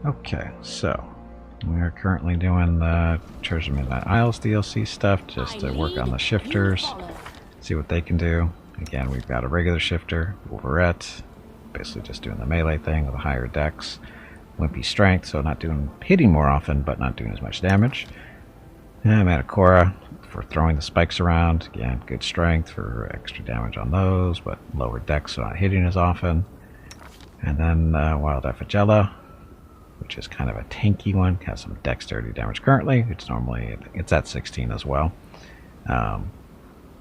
Okay, so we are currently doing the Church of Midnight Isles DLC stuff just to work on the shifters, see what they can do. Again, we've got a regular shifter, Wolverette, basically just doing the melee thing with a higher dex, wimpy strength, so not doing hitting more often, but not doing as much damage. And Manticora for throwing the spikes around. Again, good strength for extra damage on those, but lower dex, so not hitting as often. And then Wild Effigella, which is kind of a tanky one, has some dexterity damage currently. It's at 16 as well.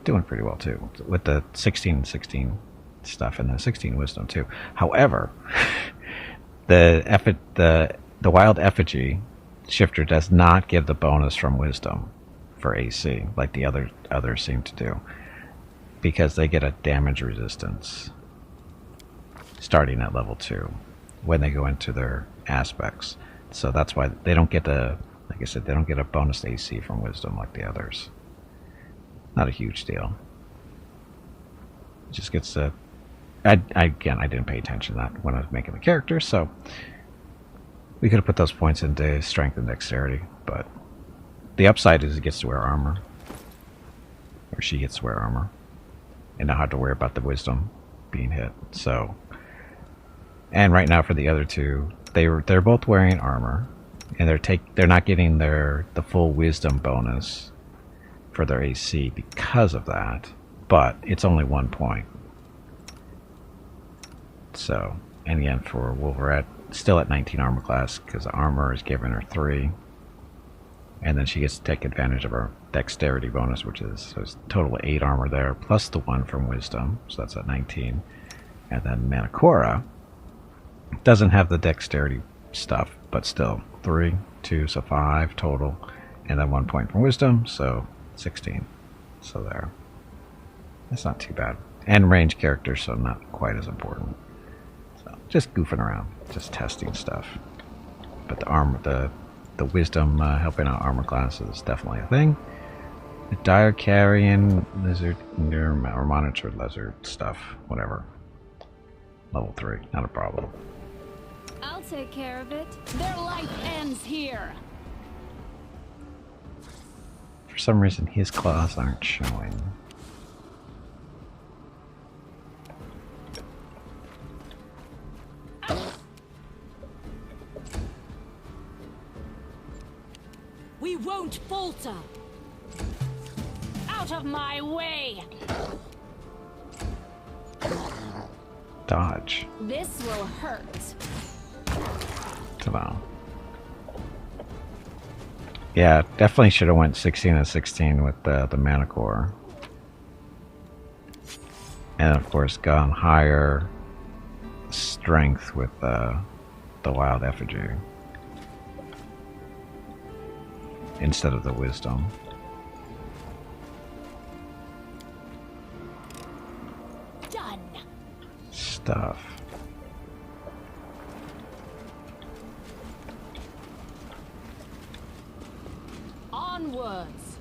Doing pretty well too with the 16 and 16 stuff and the 16 wisdom too. However, the wild effigy shifter does not give the bonus from wisdom for AC like the others seem to do, because they get a damage resistance starting at level 2 when they go into their aspects. So that's why they don't get like I said, they don't get a bonus AC from wisdom like the others. Not a huge deal. It just gets to... Again, I didn't pay attention to that when I was making the character, so we could have put those points into strength and dexterity, but the upside is it gets to wear armor. Or she gets to wear armor. And not have to worry about the wisdom being hit. So, and right now for the other two, they're both wearing armor, and they're not getting the full wisdom bonus for their AC because of that, but it's only 1 point. So, and again for Wolverette, still at 19 armor class because armor is giving her 3, and then she gets to take advantage of her dexterity bonus, which is so it's a total of 8 armor there, plus the 1 from wisdom, so that's at 19. And then Manticora doesn't have the dexterity stuff, but still 3, 2, so 5 total, and then 1 point from wisdom, so 16. So there. That's not too bad. And range characters, so not quite as important. So just goofing around, just testing stuff. But the armor, the wisdom helping out armor class is definitely a thing. The dire carrion lizard or monitored lizard stuff, whatever. Level 3, not a problem. I'll take care of it. Their life ends here. For some reason, his claws aren't showing. We won't falter. Out of my way. Dodge. This will hurt. Ta-da. Yeah, definitely should have went 16 and 16 with the Manticore. And of course gone higher strength with the wild effigy instead of the wisdom. Done. Stuff. Onwards.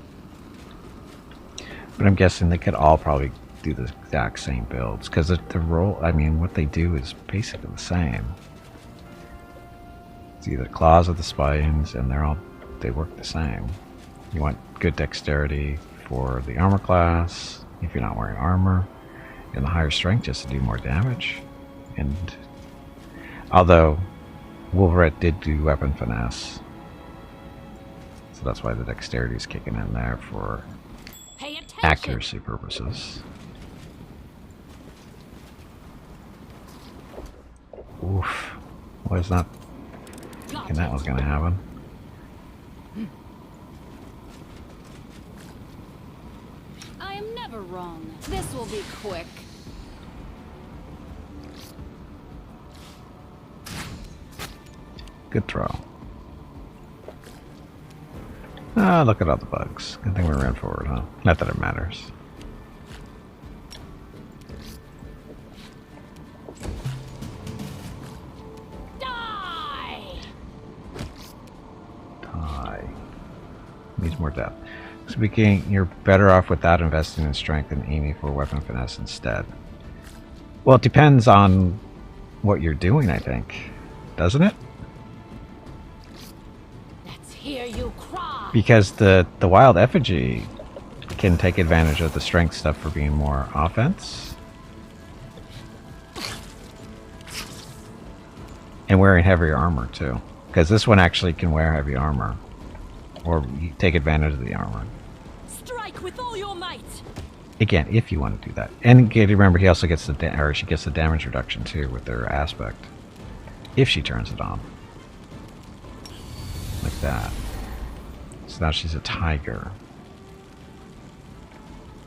But I'm guessing they could all probably do the exact same builds, because the role, I mean, what they do is basically the same. It's either claws or the spines, and they work the same. You want good dexterity for the armor class if you're not wearing armor, and the higher strength just to do more damage. And although Wolverette did do weapon finesse, so that's why the dexterity is kicking in there for accuracy purposes. Oof. Was not thinking that was going to happen. I am never wrong. This will be quick. Good throw. Ah, look at all the bugs. Good thing we ran forward, huh? Not that it matters. Die! Die. Needs more depth. Speaking, you're better off without investing in strength and aiming for weapon finesse instead. Well, it depends on what you're doing, I think. Doesn't it? Because the wild effigy can take advantage of the strength stuff for being more offense. And wearing heavier armor too. Because this one actually can wear heavy armor. Or you take advantage of the armor. Strike with all your might. Again, if you want to do that. And remember, he also gets the she gets the damage reduction too with their aspect. If she turns it on. Like that. So now she's a tiger.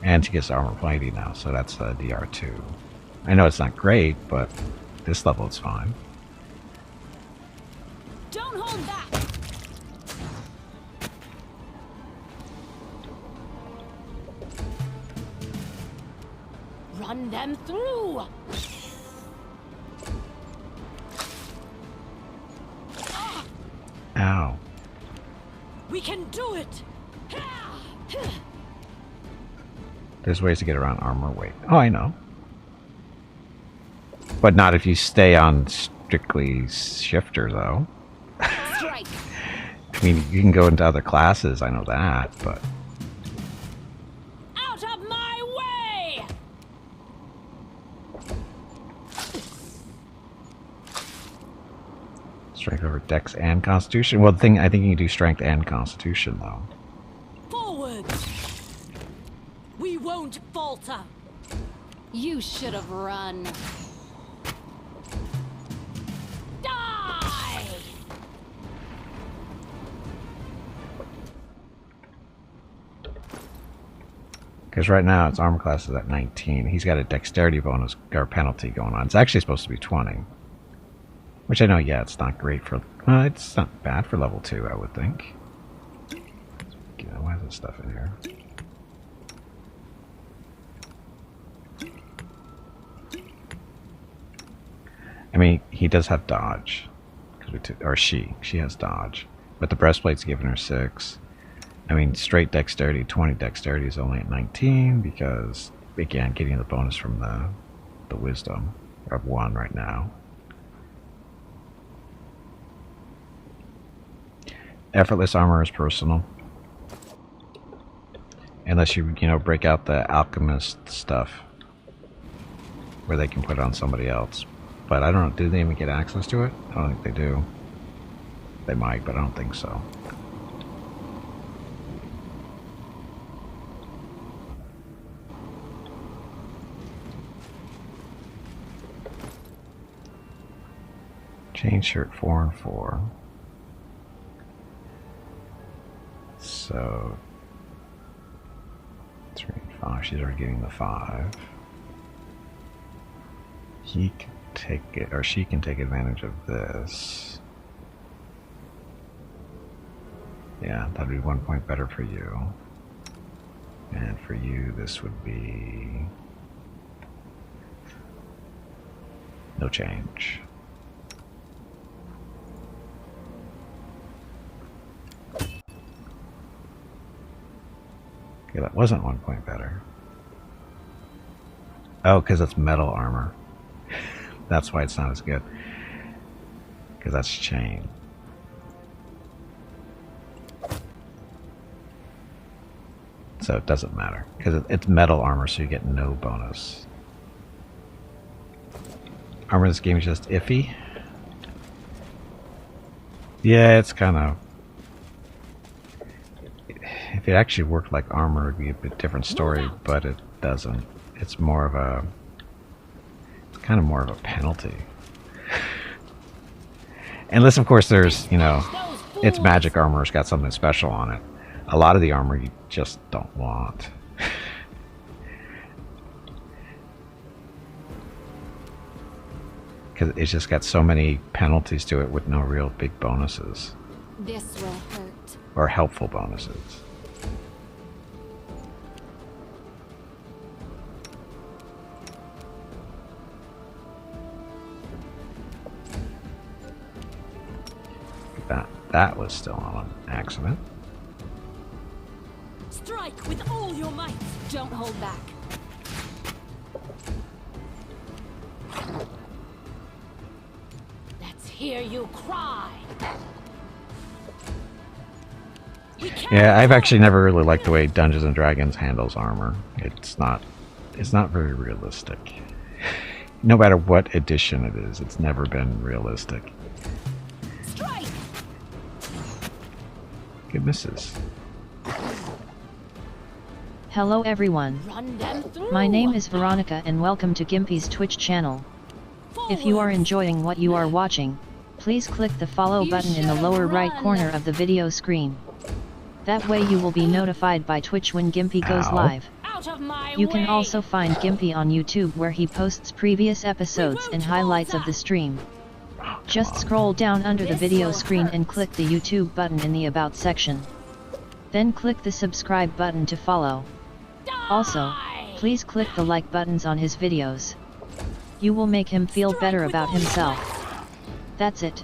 And she gets armor plating now, so that's DR2. I know it's not great, but this level it's fine. Don't hold back. Run them through. Ow. We can do it. There's ways to get around armor weight. Oh, I know. But not if you stay on strictly shifter, though. Strike. I mean, you can go into other classes, I know that, but... Out of my way! Strength over Dex and Constitution? Well, I think you can do Strength and Constitution, though. Forward! We won't falter! You should have run. Die! Because right now its armor class is at 19. He's got a dexterity bonus or penalty going on. It's actually supposed to be 20. Which I know, yeah, it's not great for... it's not bad for level 2, I would think. Why is this stuff in here? I mean, he does have dodge. Or she has dodge. But the breastplate's giving her 6. I mean, straight dexterity, 20 dexterity is only at 19 because, again, getting the bonus from the wisdom of 1 right now. Effortless armor is personal. Unless you break out the alchemist stuff where they can put it on somebody else. But I don't know, do they even get access to it? I don't think they do. They might, but I don't think so. Chain shirt 4 and 4. So 3 and 5. She's already getting the 5. He can take it, or she can take advantage of this. Yeah, that'd be 1 point better for you. And for you, this would be no change. Okay, that wasn't 1 point better. Oh, because it's metal armor. That's why it's not as good. Because that's chain. So it doesn't matter. Because it's metal armor, so you get no bonus. Armor in this game is just iffy. Yeah, it's kind of... If it actually worked like armor, it would be a bit different story, but it doesn't. It's more of a... It's kind of more of a penalty. Unless, of course, there's, it's magic armor, it's got something special on it. A lot of the armor you just don't want. Because it's just got so many penalties to it with no real big bonuses. This will hurt. Or helpful bonuses. That was still on accident. Strike with all your might. Don't hold back. Let's hear you cry. Yeah, I've actually never really liked the way Dungeons and Dragons handles armor. It's not very realistic. No matter what edition it is, it's never been realistic. Strike. Good misses. Hello everyone. Run them through. My name is Veronica and welcome to Gimpy's Twitch channel. If you are enjoying what you are watching, please click the follow button in the lower right corner of the video screen. That way you will be notified by Twitch when Gimpy goes live. Out of my You can way. also find Gimpy on YouTube where he posts previous episodes and highlights of the stream. Just scroll down under the video screen and click the YouTube button in the About section. Then click the subscribe button to follow. Also, please click the like buttons on his videos. You will make him feel better about himself. That's it.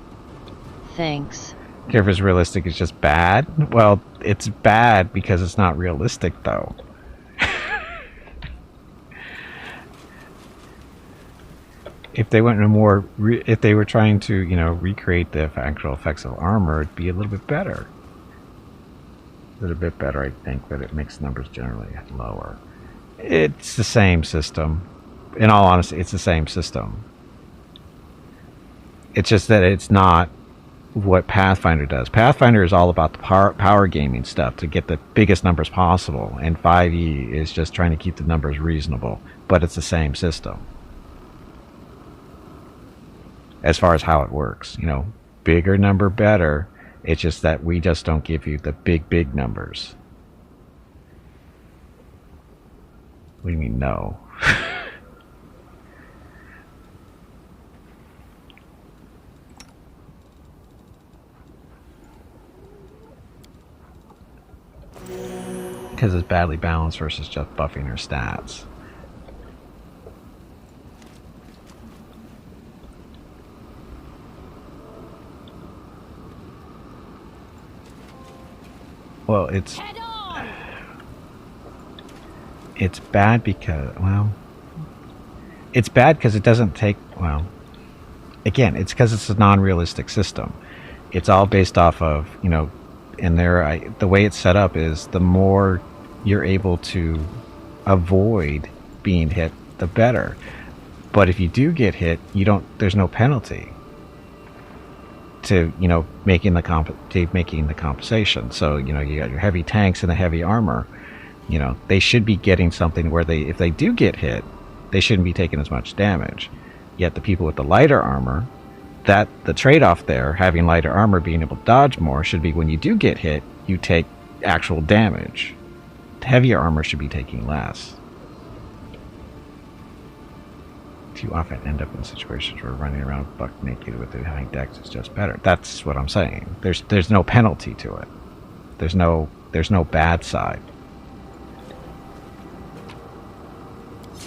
Thanks. If it's realistic, it's just bad. Well, it's bad because it's not realistic, though. If they went into more, if they were trying to, you know, recreate the actual effects of armor, it'd be a little bit better. A little bit better, I think, but it makes numbers generally lower. It's the same system. In all honesty, it's the same system. It's just that it's not what Pathfinder does. Pathfinder is all about the power gaming stuff to get the biggest numbers possible, and 5e is just trying to keep the numbers reasonable, but it's the same system. As far as how it works, you know, bigger number better. It's just that we just don't give you the big numbers. What do you mean no? Because it's badly balanced versus just buffing her stats. Well, it's bad because, well, it's bad because it doesn't take, well, again, it's because it's a non-realistic system. It's all based off of, you know, and the way it's set up is the more you're able to avoid being hit, the better. But if you do get hit, there's no penalty to, you know, making the compensation. So, you know, you got your heavy tanks and the heavy armor. You know, they should be getting something where if they do get hit, they shouldn't be taking as much damage. Yet the people with the lighter armor, that the trade-off there, having lighter armor, being able to dodge more, should be when you do get hit, you take actual damage. Heavier armor should be taking less. Too often end up in situations where running around buck naked with the high dex is just better. That's what I'm saying. There's no penalty to it. There's no bad side.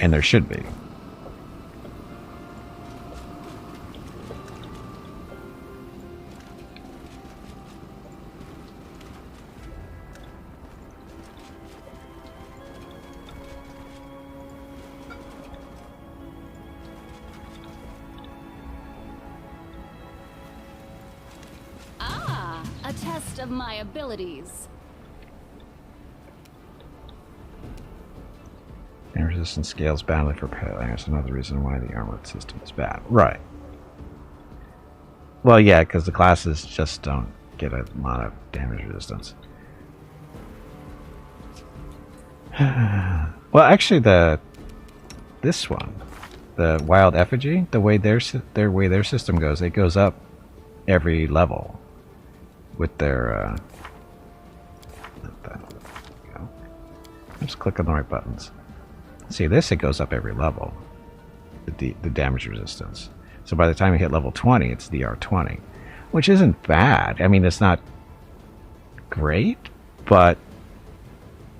And there should be. A test of my abilities. And resistance scales badly for Pathfinders. Another reason why the armored system is bad. Right. Well, yeah, because the classes just don't get a lot of damage resistance. Well, actually, this one, the Wild Effigy, the way their system goes, it goes up every level with their. Just click on the right buttons. See this? It goes up every level. The damage resistance. So by the time you hit level 20, it's DR20, which isn't bad. I mean, it's not great, but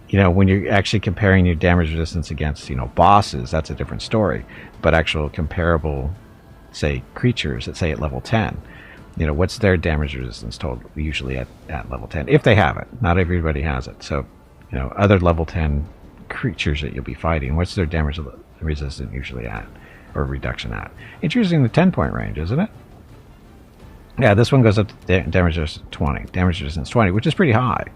you know, when you're actually comparing your damage resistance against, you know, bosses, that's a different story. But actual comparable, say, creatures that say at level 10, you know, what's their damage resistance total usually at level 10, if they have it. Not everybody has it. So, you know, other level 10 creatures that you'll be fighting, what's their damage resistance usually at, or reduction at? It's usually in the 10-point range, isn't it? Yeah, this one goes up to damage resistance 20, which is pretty high.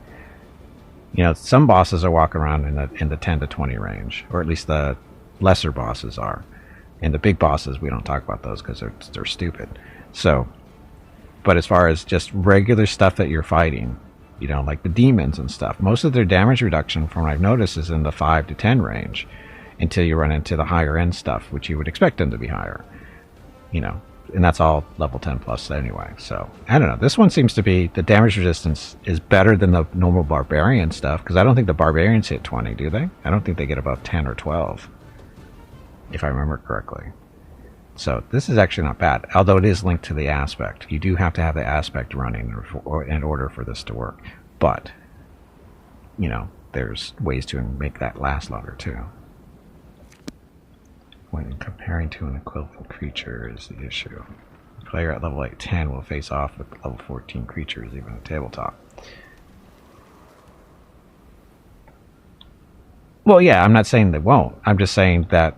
You know, some bosses are walking around in the 10 to 20 range, or at least the lesser bosses are. And the big bosses, we don't talk about those because they're stupid. So, but as far as just regular stuff that you're fighting, you know, like the demons and stuff, most of their damage reduction, from what I've noticed, is in the 5 to 10 range until you run into the higher end stuff, which you would expect them to be higher. You know, and that's all level 10 plus anyway. So, I don't know. This one seems to be, the damage resistance is better than the normal barbarian stuff, because I don't think the barbarians hit 20, do they? I don't think they get above 10 or 12, if I remember correctly. So this is actually not bad, although it is linked to the aspect. You do have to have the aspect running in order for this to work. But, you know, there's ways to make that last longer too. When comparing to an equivalent creature is the issue. The player at level 10 will face off with level 14 creatures, even at tabletop. Well, yeah, I'm not saying they won't. I'm just saying that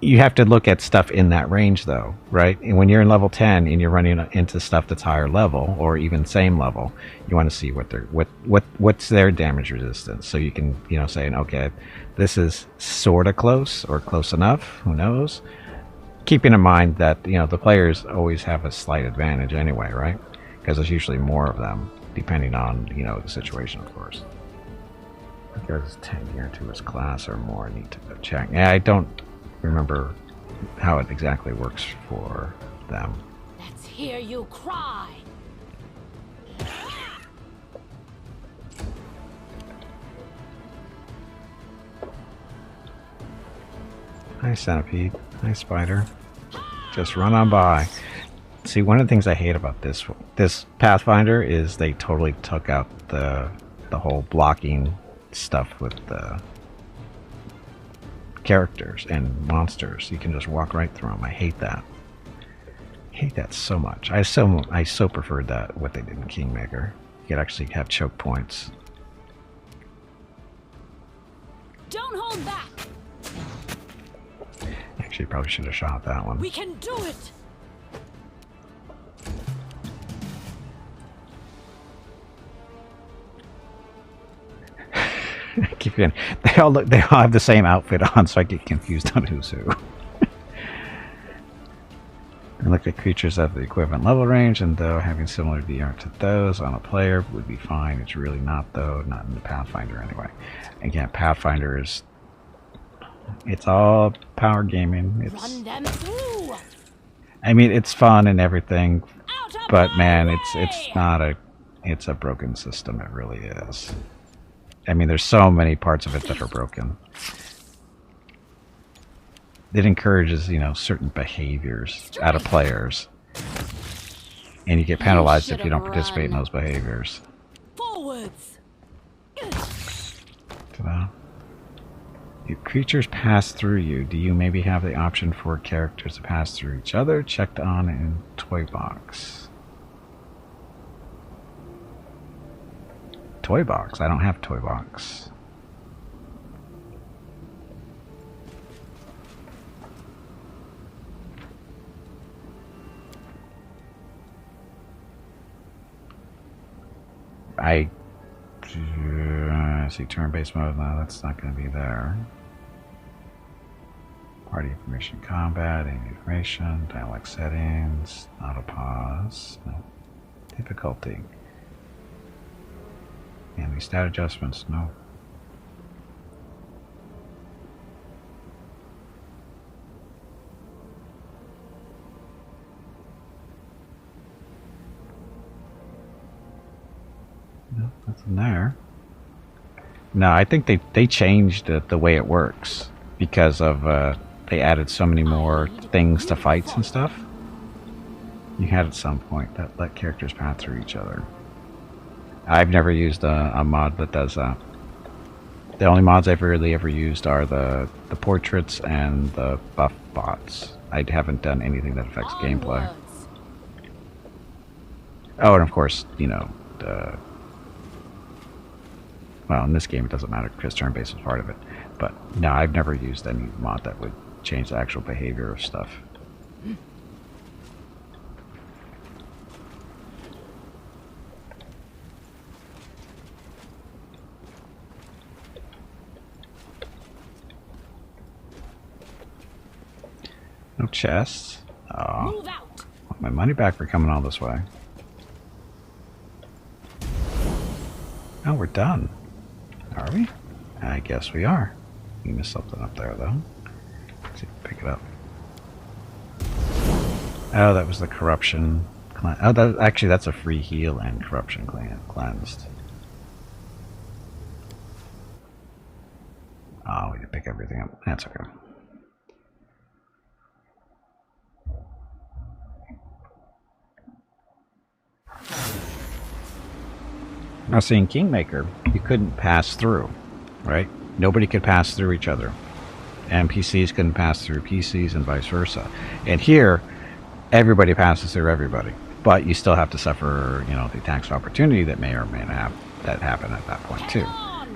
you have to look at stuff in that range, though, right? And when you're in level 10 and you're running into stuff that's higher level or even same level, you want to see what's their damage resistance, so you can, you know, say, okay, this is sort of close or close enough. Who knows? Keeping in mind that, you know, the players always have a slight advantage anyway, right? Because there's usually more of them, depending on, you know, the situation, of course. Because 10 gear to his class or more, I need to check. Yeah, I don't remember how it exactly works for them. Let's hear you cry. Hi, Centipede. Hi, Spider. Just run on by. See, one of the things I hate about this Pathfinder is they totally took out the whole blocking stuff with the characters and monsters. You can just walk right through them. I hate that. I hate that so much. I so preferred that, what they did in Kingmaker. You could actually have choke points. Don't hold back. Actually, probably should have shot that one. We can do it. I keep getting, they all have the same outfit on, so I get confused on who's who. And look at creatures of the equivalent level range, and though having similar DR to those on a player would be fine, it's really not, though, not in the Pathfinder anyway. Again, Pathfinder is, it's all power gaming. It's, Run them through. I mean, it's fun and everything, but man, it's not a, it's a broken system. It really is. I mean, there's so many parts of it that are broken. It encourages, you know, certain behaviors out of players, and you get penalized if you don't participate in those behaviors. Forwards. Ta-da. If creatures pass through you, do you maybe have the option for characters to pass through each other? Checked on in Toy Box. Toy Box? I don't have Toy Box. I see turn-based mode. No, that's not going to be there. Party information, combat, information, dialect settings, auto pause, no. Difficulty. And the stat adjustments, no. No, nothing there. No, I think they changed the way it works because of they added so many more things to fights and stuff. You had at some point that let characters pass through each other. I've never used a mod that does that. The only mods I've really ever used are the portraits and the buff bots. I haven't done anything that affects gameplay. Oh, and of course, you know, well, in this game it doesn't matter because turn-based is part of it. But no, I've never used any mod that would change the actual behavior of stuff. No chests. Oh, Move out. want my money back for coming all this way. Oh, we're done. Are we? I guess we are. You missed something up there, though. Let's see, pick it up. Oh, that was the corruption. Oh, actually, that's a free heal and corruption cleansed. Oh, we did pick everything up. That's okay. Now, seeing Kingmaker, you couldn't pass through, right? Nobody could pass through each other. NPCs couldn't pass through PCs and vice versa. And here, everybody passes through everybody. But you still have to suffer, you know, the attacks of opportunity that may or may not have that happen at that point too.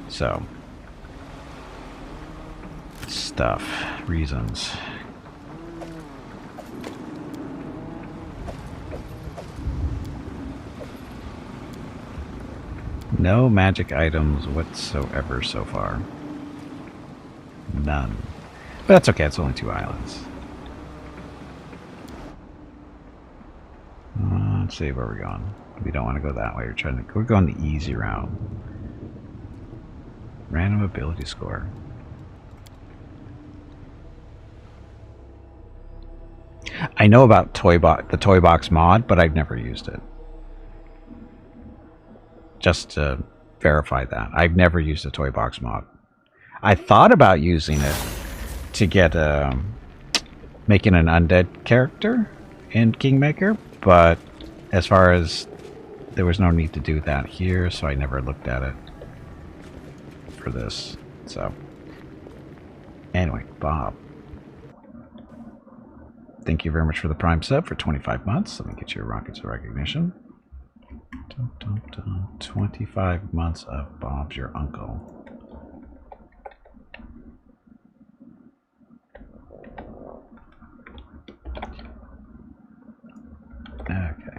So, stuff, reasons. No magic items whatsoever so far. None. But that's okay, it's only 2 islands. Let's see where we're going. We don't want to go that way. We're going the easy route. Random ability score. I know about the Toy Box mod, but I've never used it. Just to verify that. I've never used a Toy Box mod. I thought about using it to get making an undead character in Kingmaker, but as far as there was no need to do that here, so I never looked at it for this. So anyway, Bob, thank you very much for the Prime sub for 25 months. Let me get you a Rockets of Recognition. Dun, dun, dun. 25 months of Bob's your uncle. Okay.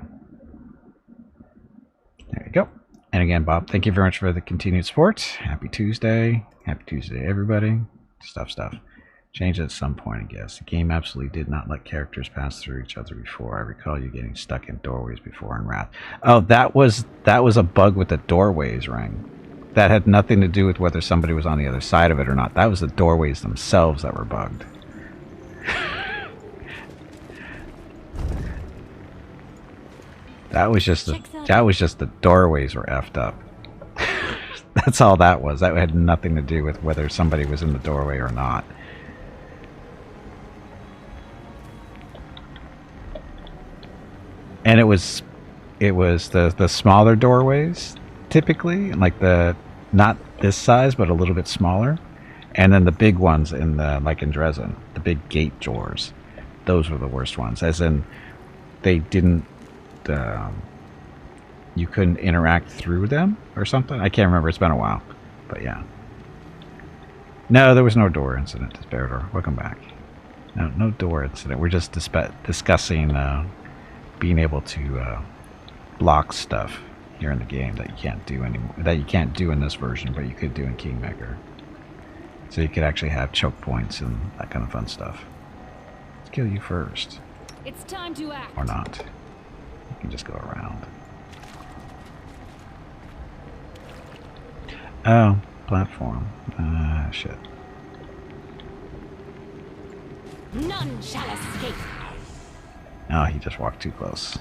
There you go. And again, Bob, thank you very much for the continued support. Happy Tuesday. Happy Tuesday, everybody. Stuff. Changed at some point, I guess. The game absolutely did not let characters pass through each other before. I recall you getting stuck in doorways before in Wrath. Oh, that was a bug with the doorways ring. That had nothing to do with whether somebody was on the other side of it or not. That was the doorways themselves that were bugged. That was just the doorways were effed up. That's all that was. That had nothing to do with whether somebody was in the doorway or not. And it was the smaller doorways typically, like the not this size but a little bit smaller, and then the big ones in in Dresden, the big gate doors. Those were the worst ones, as in they didn't you couldn't interact through them or something. I can't remember. It's been a while, but yeah. No, there was no door incident. Desparador, welcome back. No door incident. We're just discussing being able to block stuff here in the game that you can't do anymore. That you can't do in this version, but you could do in Kingmaker. So you could actually have choke points and that kind of fun stuff. Let's kill you first. It's time to act. Or not. You can just go around. Oh, platform. Shit. None shall escape. Oh, he just walked too close.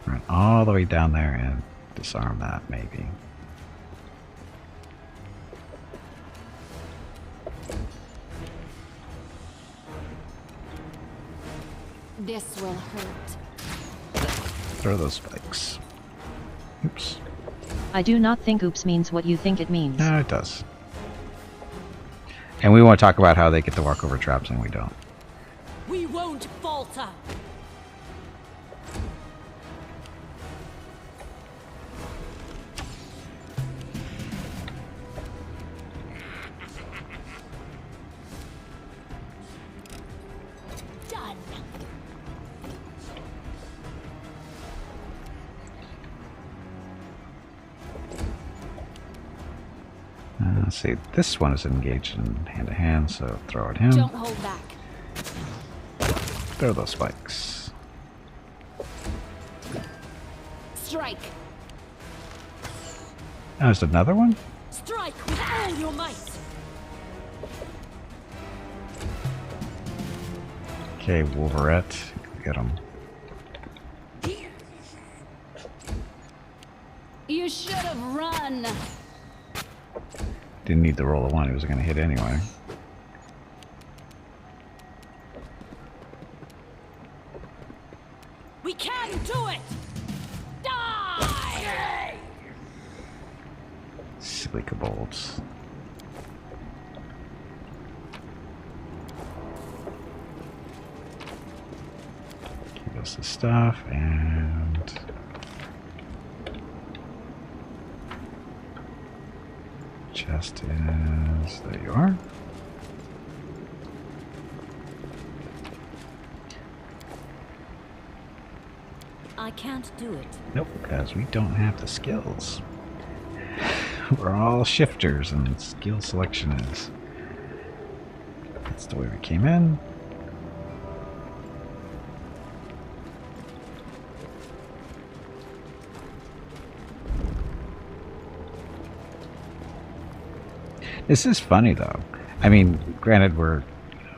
Run all the way down there and disarm that, maybe. This will hurt. Throw those spikes. Oops. I do not think oops means what you think it means. No, it does. And we want to talk about how they get to walk over traps and we don't. We won't falter. Let's see, this one is engaged in hand-to-hand, so throw at him. Don't hold back. Throw those spikes. Strike. Oh, there's another one? Strike with all your might. Okay, Wolverette. Get him. You should have run. Didn't need to roll a 1, he was going to hit anyway. We can do it. Die. Silly kobolds. Give us the stuff and chest is there. You are. I can't do it. Nope, because we don't have the skills. We're all shifters, and skill selection is. That's the way we came in. This is funny, though. I mean, granted, we're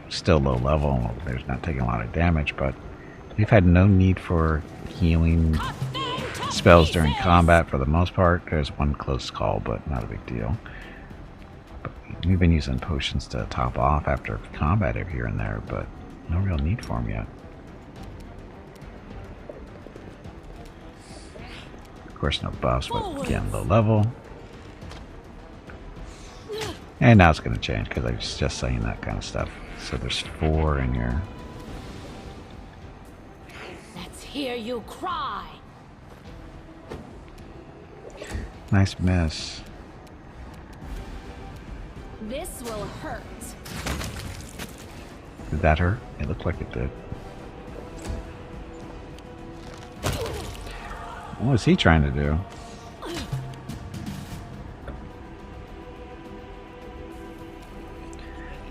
still low level. There's not taking a lot of damage, but we've had no need for healing spells during combat for the most part. There's one close call, but not a big deal. But we've been using potions to top off after combat every here and there, but no real need for them yet. Of course, no buffs, but again, low level. And now it's going to change because I was just saying that kind of stuff. So there's 4 in here. Let's hear you cry. Nice miss. This will hurt. Did that hurt? It looked like it did. What was he trying to do?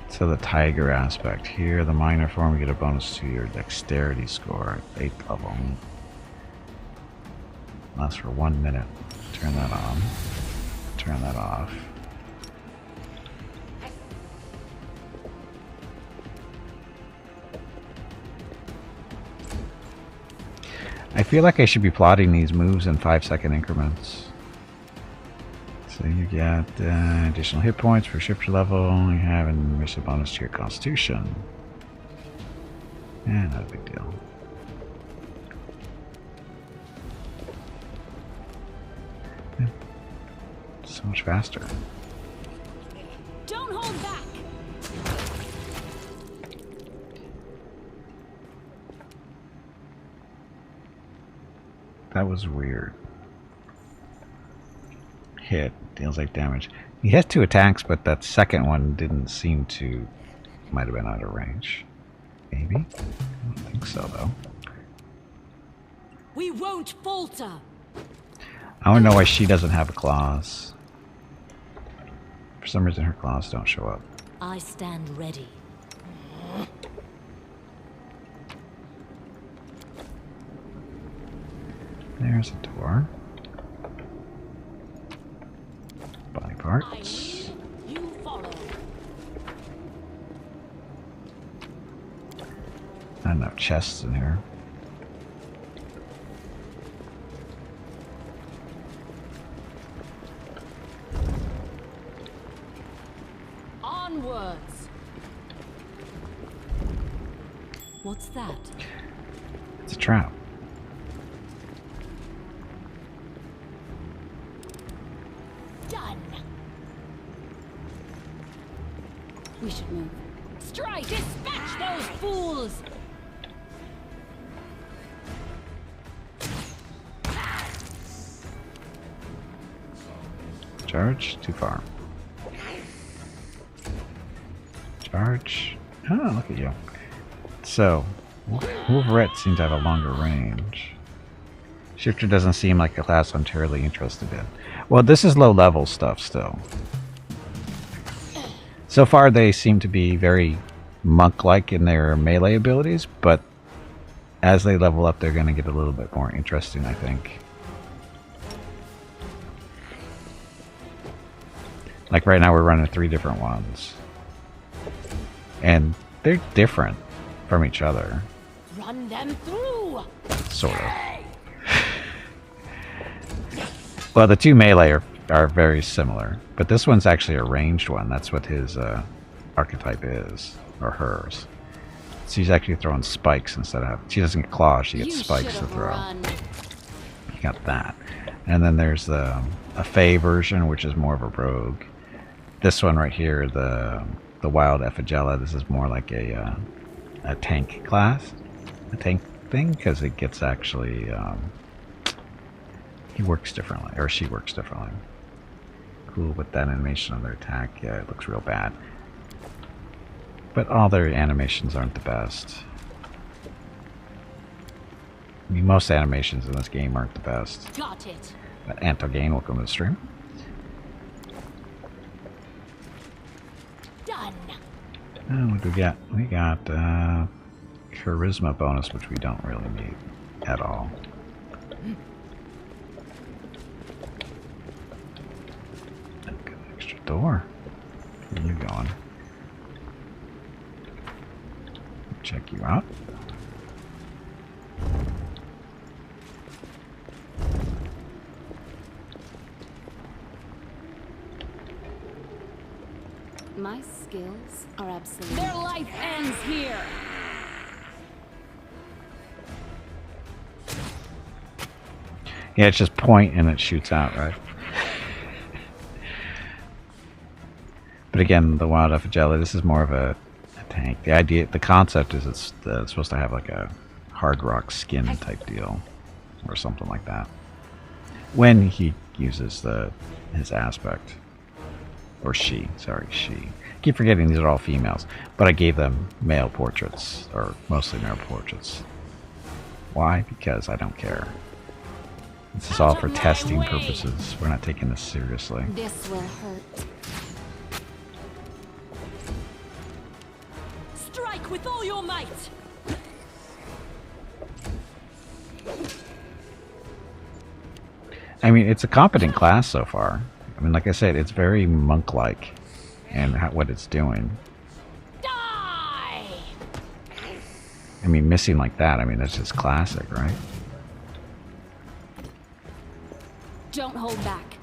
So the tiger aspect here, the minor form, you get a bonus to your dexterity score at 8th level. Lasts for 1 minute. Turn that on. Turn that off. I feel like I should be plotting these moves in 5-second increments. So you get additional hit points for shifter level. You have an mission bonus to your constitution. Yeah, not a big deal. Yeah. So much faster. Don't hold back. That was weird. Hit. Deals 8 damage. He has 2 attacks, but that second one didn't seem to... Might have been out of range. Maybe? I don't think so, though. We won't falter. I want to know why she doesn't have claws. For some reason, her claws don't show up. I stand ready. There's a door. Body parts. You follow. Not enough chests in here. Onwards. What's that? It's a trap. Done. We should move. Strike! Dispatch those fools! Charge? Too far. Charge. Oh, look at you. So, Wolverette seems to have a longer range. Shifter doesn't seem like a class I'm terribly interested in. Well, this is low level stuff still. So far, they seem to be very monk-like in their melee abilities, but as they level up, they're going to get a little bit more interesting, I think. Like right now, we're running 3 different ones. And they're different from each other. Run them through. Sort of. Well, the 2 melee are very similar. But this one's actually a ranged one. That's what his archetype is. Or hers. She's actually throwing spikes instead of... She doesn't get claws, she gets spikes to throw. You got that. And then there's a Fey version, which is more of a rogue. This one right here, the Wild Effigella, this is more like a tank class. A tank thing, because it gets actually... he works differently, or she works differently. Cool with that animation on their attack. Yeah, it looks real bad. But all their animations aren't the best. I mean, most animations in this game aren't the best. Got it. But Antogane, welcome to the stream. Done. Oh, what do we got? We got charisma bonus, which we don't really need at all. Got an extra door. Where are you going? Check you out. My skills are absolute. Their life ends here. Yeah, it's just point and it shoots out, right? But again, the Wild Effigella, this is more of a tank. The idea, the concept is it's supposed to have like a hard rock skin type deal, or something like that. When he uses his aspect, or she, sorry, she. Keep forgetting these are all females, but I gave them male portraits, or mostly male portraits. Why? Because I don't care. This is all for testing purposes. We're not taking this seriously. This will hurt. Strike with all your might. I mean, it's a competent class so far. I mean, like I said, it's very monk-like in what it's doing. Die! I mean, missing like that, I mean, that's just classic, right? Don't hold back.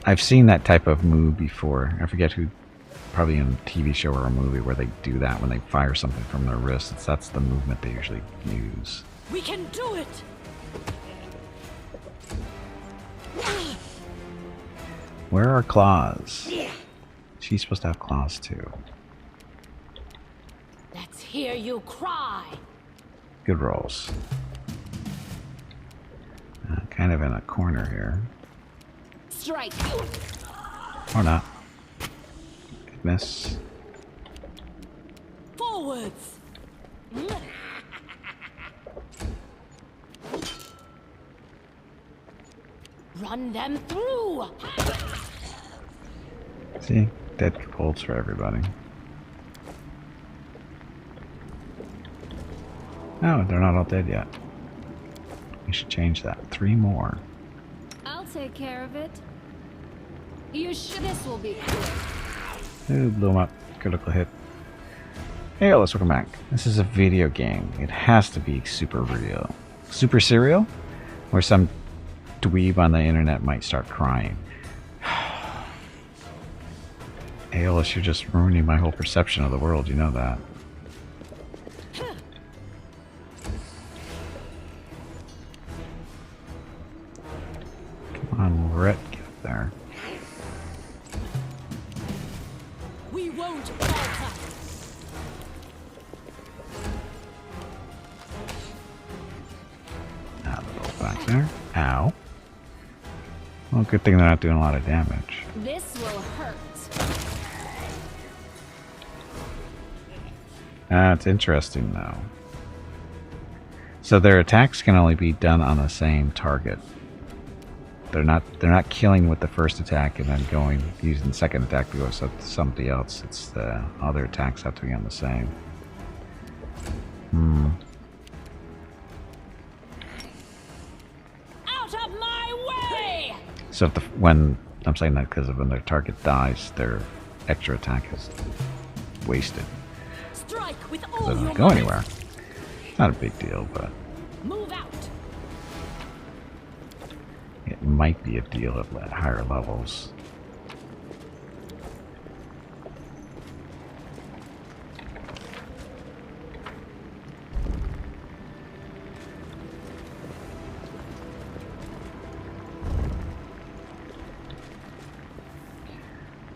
I've seen that type of move before. I forget who, probably in a TV show or a movie where they do that when they fire something from their wrists. That's the movement they usually use. We can do it! Where are claws? She's supposed to have claws too. Let's hear you cry. Good rolls. Kind of in a corner here. Strike. Or not. Good miss. Forwards. Run them through. See? Dead bolts for everybody. No, they're not all dead yet. We should change that. 3 more. I'll take care of it. You should. This will be quick. Ooh, blew him up. Critical hit. Hey, let's welcome back. This is a video game. It has to be super real. Super serial? Where some dweeb on the internet might start crying. Aeolus, you're just ruining my whole perception of the world, you know that. Come on, Rhett, get up there. We won't falter. Now the roll back there. Ow. Well, good thing they're not doing a lot of damage. This will hurt. That's interesting, though. So their attacks can only be done on the same target. They're not killing with the first attack and then going using the second attack to go to somebody else. It's the other attacks have to be on the same. Out of my way! So if when I'm saying that because when their target dies, their extra attack is wasted. Strike with They all your don't go might. anywhere. Not a big deal, but Move out. it might be a deal at higher levels.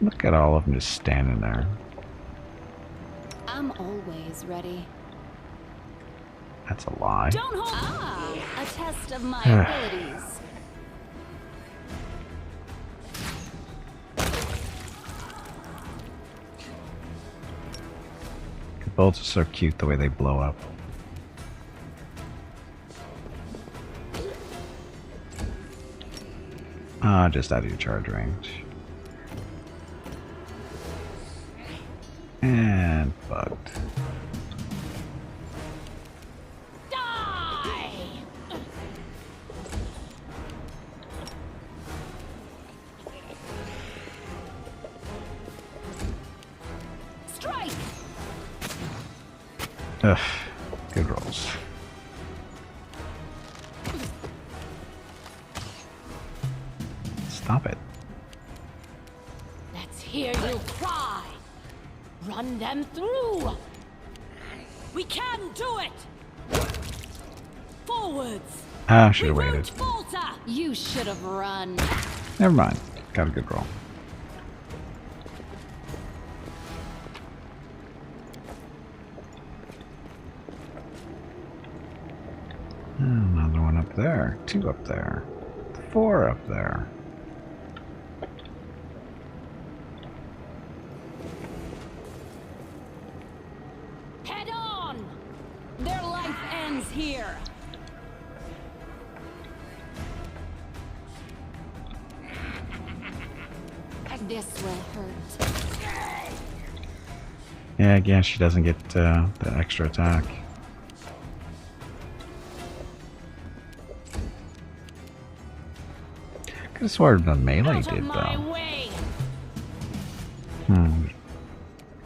Look at all of them just standing there. I'm always ready. That's a lie. Don't hold. A test of my abilities. The bolts are so cute the way they blow up. Just out of your charge range. And bugged. Die! Strike! Ugh, good rolls. Stop it. Let's hear you cry. Run them through. We can do it. Forwards. I should have We waited. won't falter. You should have run. Never mind. Got a good roll. Another one up there. 2 up there. 4 up there. Head on. Their life ends here. This will hurt. Yeah, again, she doesn't get the extra attack. Could have sworn the melee Out of did, my though. way.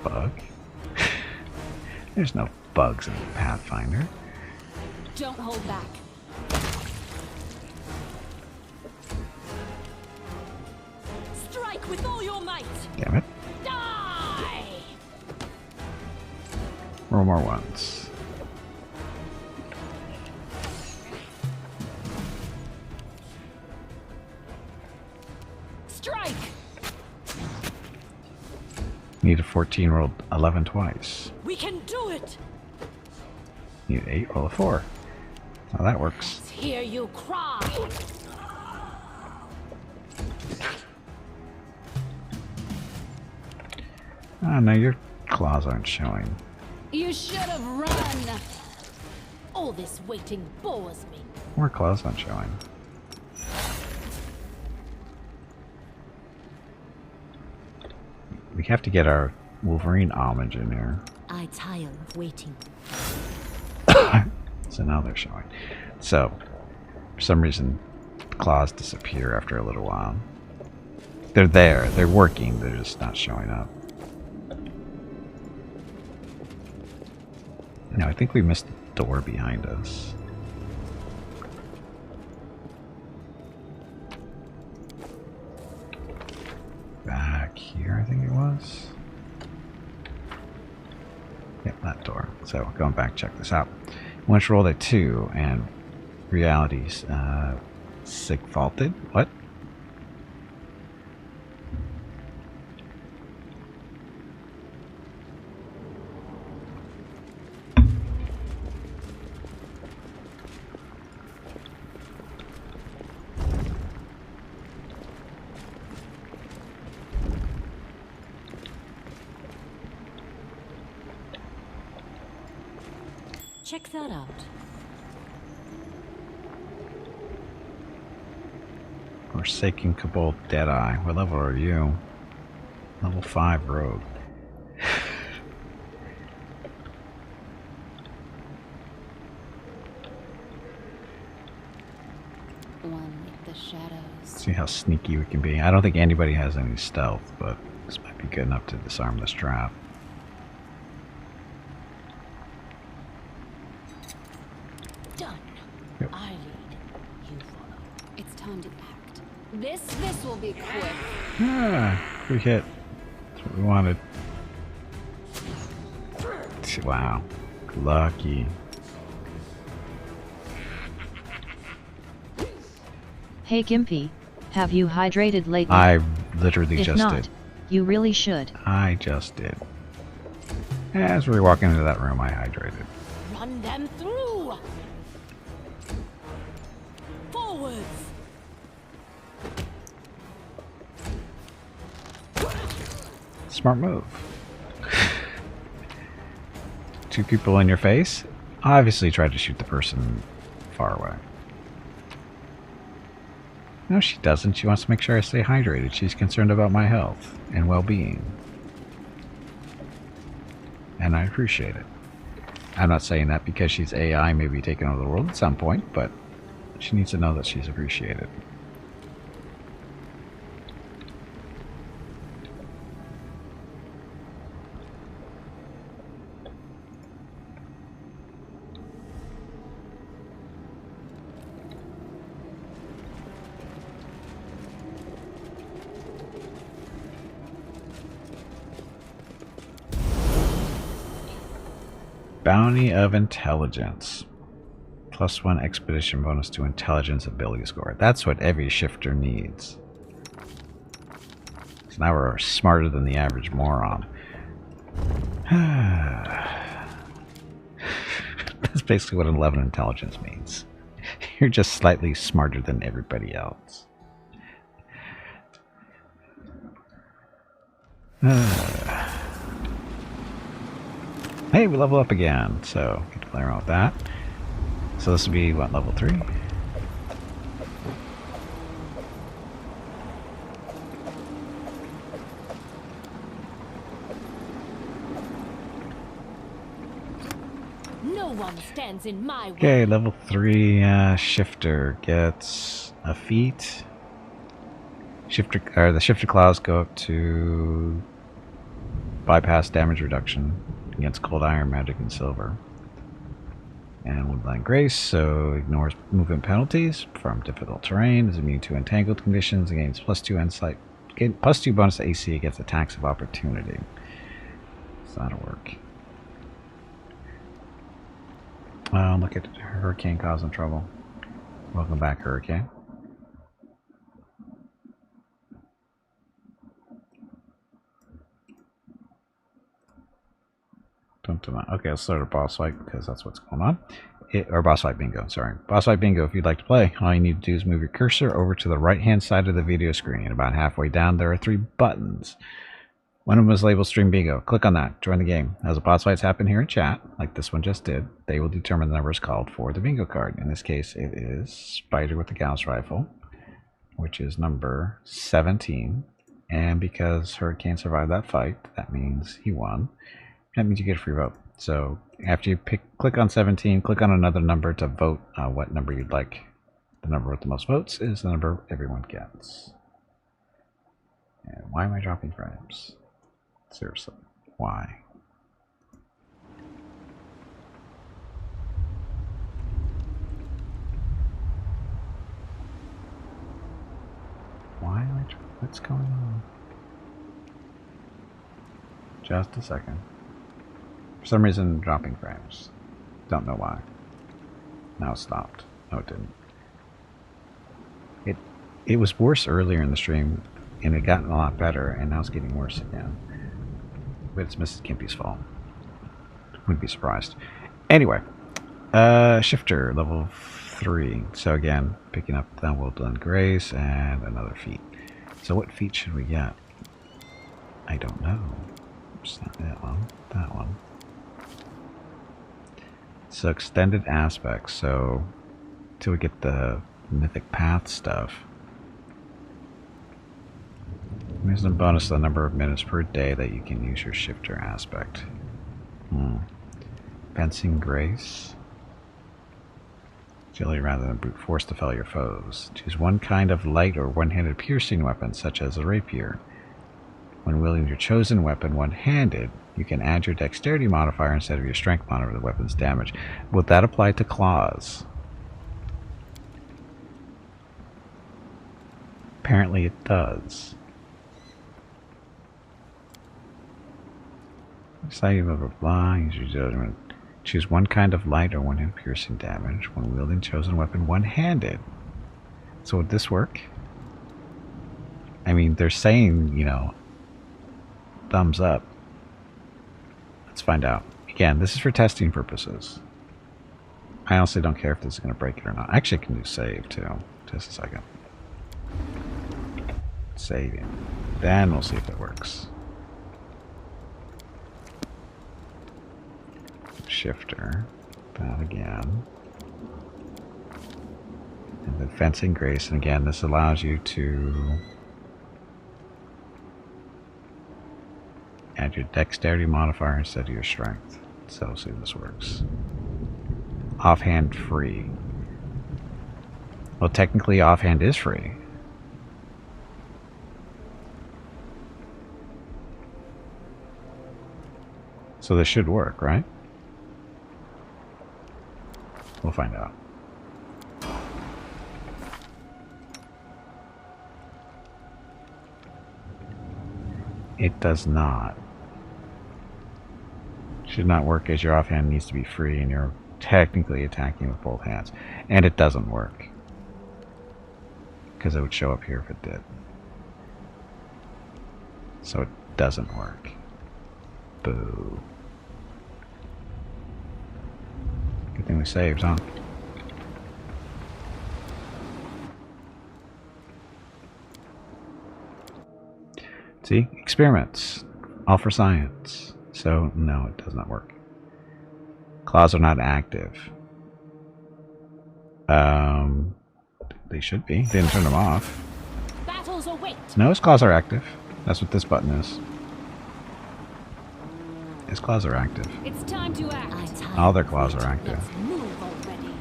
Bug? There's no bugs in Pathfinder. Don't hold back. Strike with all your might. Damn it. Die! Roll more ones. Strike! Need a 14, rolled 11 twice. We can do it! Need 8, roll a 4. Now that works. Let's hear you cry. Oh, no, your claws aren't showing. You should have run. All this waiting bores me. More claws aren't showing. We have to get our Wolverine homage in here. I tire of waiting. So now they're showing. So, for some reason, claws disappear after a little while. They're there. They're working. They're just not showing up. No, I think we missed the door behind us. Back here, I think it was. Yep, that door. So, going back, check this out. Once rolled a 2, and realities, sig faulted. What? Check that out. Forsaken Cabal Deadeye. What level are you? Level 5 rogue. One with the shadows. See how sneaky we can be. I don't think anybody has any stealth, but this might be good enough to disarm this trap. Done. Yep. I lead. You follow. It's time to act. This will be quick. Ah, quick hit. That's what we wanted. Wow. Lucky. Hey Gimpy, have you hydrated lately? I literally If just not, did. you really should. I just did. As we were walking into that room, I hydrated. Run them through. Forwards. Smart move. Two people in your face? Obviously tried to shoot the person far away. No, she doesn't. She wants to make sure I stay hydrated. She's concerned about my health and well-being. And I appreciate it. I'm not saying that because she's AI, maybe taking over the world at some point, but she needs to know that she's appreciated. Bounty of Intelligence. +1 expedition bonus to intelligence ability score. That's what every shifter needs. So now we're smarter than the average moron. That's basically what an 11 intelligence means. You're just slightly smarter than everybody else. Hey, we level up again, so get to play around with that. So this will be, what, level 3? No one stands in my way. Okay, level 3 shifter gets a feat. Shifter, or the shifter claws go up to bypass damage reduction against cold iron, magic, and silver. And Woodland Grace, so ignores movement penalties from difficult terrain, is immune to entangled conditions, and gains +2 insight, +2 bonus to AC against attacks of opportunity. So that'll work. Look at Hurricane causing trouble. Welcome back, Hurricane. Okay, let's start a boss fight because that's what's going on. Or boss fight bingo, sorry. Boss fight bingo, if you'd like to play, all you need to do is move your cursor over to the right-hand side of the video screen. About halfway down, there are 3 buttons. One of them is labeled Stream Bingo. Click on that. Join the game. As the boss fights happen here in chat, like this one just did, they will determine the numbers called for the bingo card. In this case, it is Spider with the Gauss Rifle, which is number 17. And because Hurricane survived that fight, that means he won. That means you get a free vote. So after you click on 17, click on another number to vote what number you'd like. The number with the most votes is the number everyone gets. And why am I dropping frames? Seriously, why? Why am I what's going on? Just a second. For some reason, dropping frames. Don't know why. Now it stopped. No, it didn't. It was worse earlier in the stream, and it gotten a lot better, and now it's getting worse again. But it's Mrs. Kimpy's fault. Wouldn't be surprised. Anyway, shifter level 3. So again, picking up the Woodland Grace and another feat. So what feat should we get? I don't know. It's not that one. That one. So extended aspects. So till we get the mythic path stuff, Wisdom bonus the number of minutes per day that you can use your shifter aspect. Fencing grace. Agility rather than brute force to fell your foes. Choose one kind of light or one-handed piercing weapon, such as a rapier. When wielding your chosen weapon one-handed, you can add your dexterity modifier instead of your strength modifier to the weapon's damage. Would that apply to claws? Apparently it does. Exciting blah blah blah. Use your judgment. Choose one kind of light or one-handed piercing damage when wielding chosen weapon one-handed. So would this work? I mean, they're saying, you know, thumbs up. Let's find out. Again, this is for testing purposes. I honestly don't care if this is going to break it or not. Actually, I can do save too. Just a second. Saving. Then we'll see if it works. Shifter. That again. And then fencing grace. And again, this allows you to add your dexterity modifier instead of your strength. So we'll see if this works. Offhand free. Well, technically offhand is free. So this should work, right? We'll find out. It does not. Should not work as your offhand needs to be free and you're technically attacking with both hands. And it doesn't work. Because it would show up here if it did. So it doesn't work. Boo. Good thing we saved, huh? See? Experiments. All for science. So, no, it does not work. Claws are not active. They should be. They didn't turn them off. Battles await. No, his claws are active. That's what this button is. His claws are active. It's time to act. All their claws are active. Let's move already.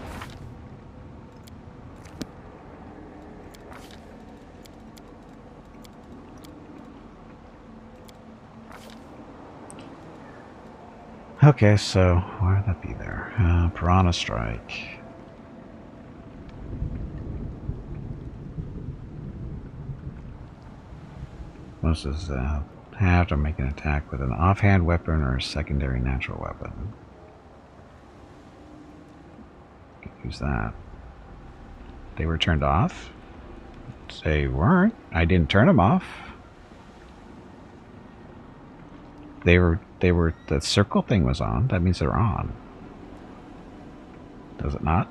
Okay, so where would that be there? Piranha Strike. Most is have to make an attack with an offhand weapon or a secondary natural weapon. Could use that. They were turned off? They weren't. I didn't turn them off. They were, the circle thing was on. That means they're on. Does it not?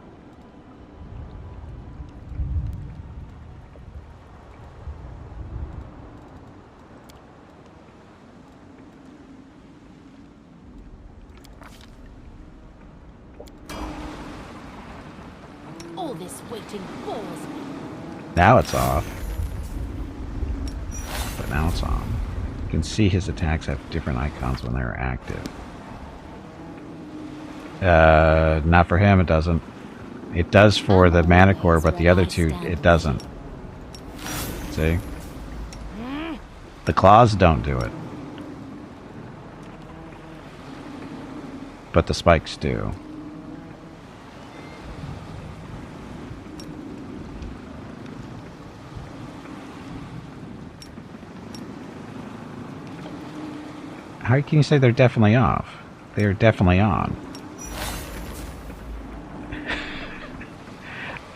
All this waiting bores me. Now it's off. But now it's on. You can see his attacks have different icons when they're active. Not for him, it doesn't. It does for the Manicore, but the other two, it doesn't. See? The claws don't do it. But the spikes do. How can you say they're definitely off? They are definitely on.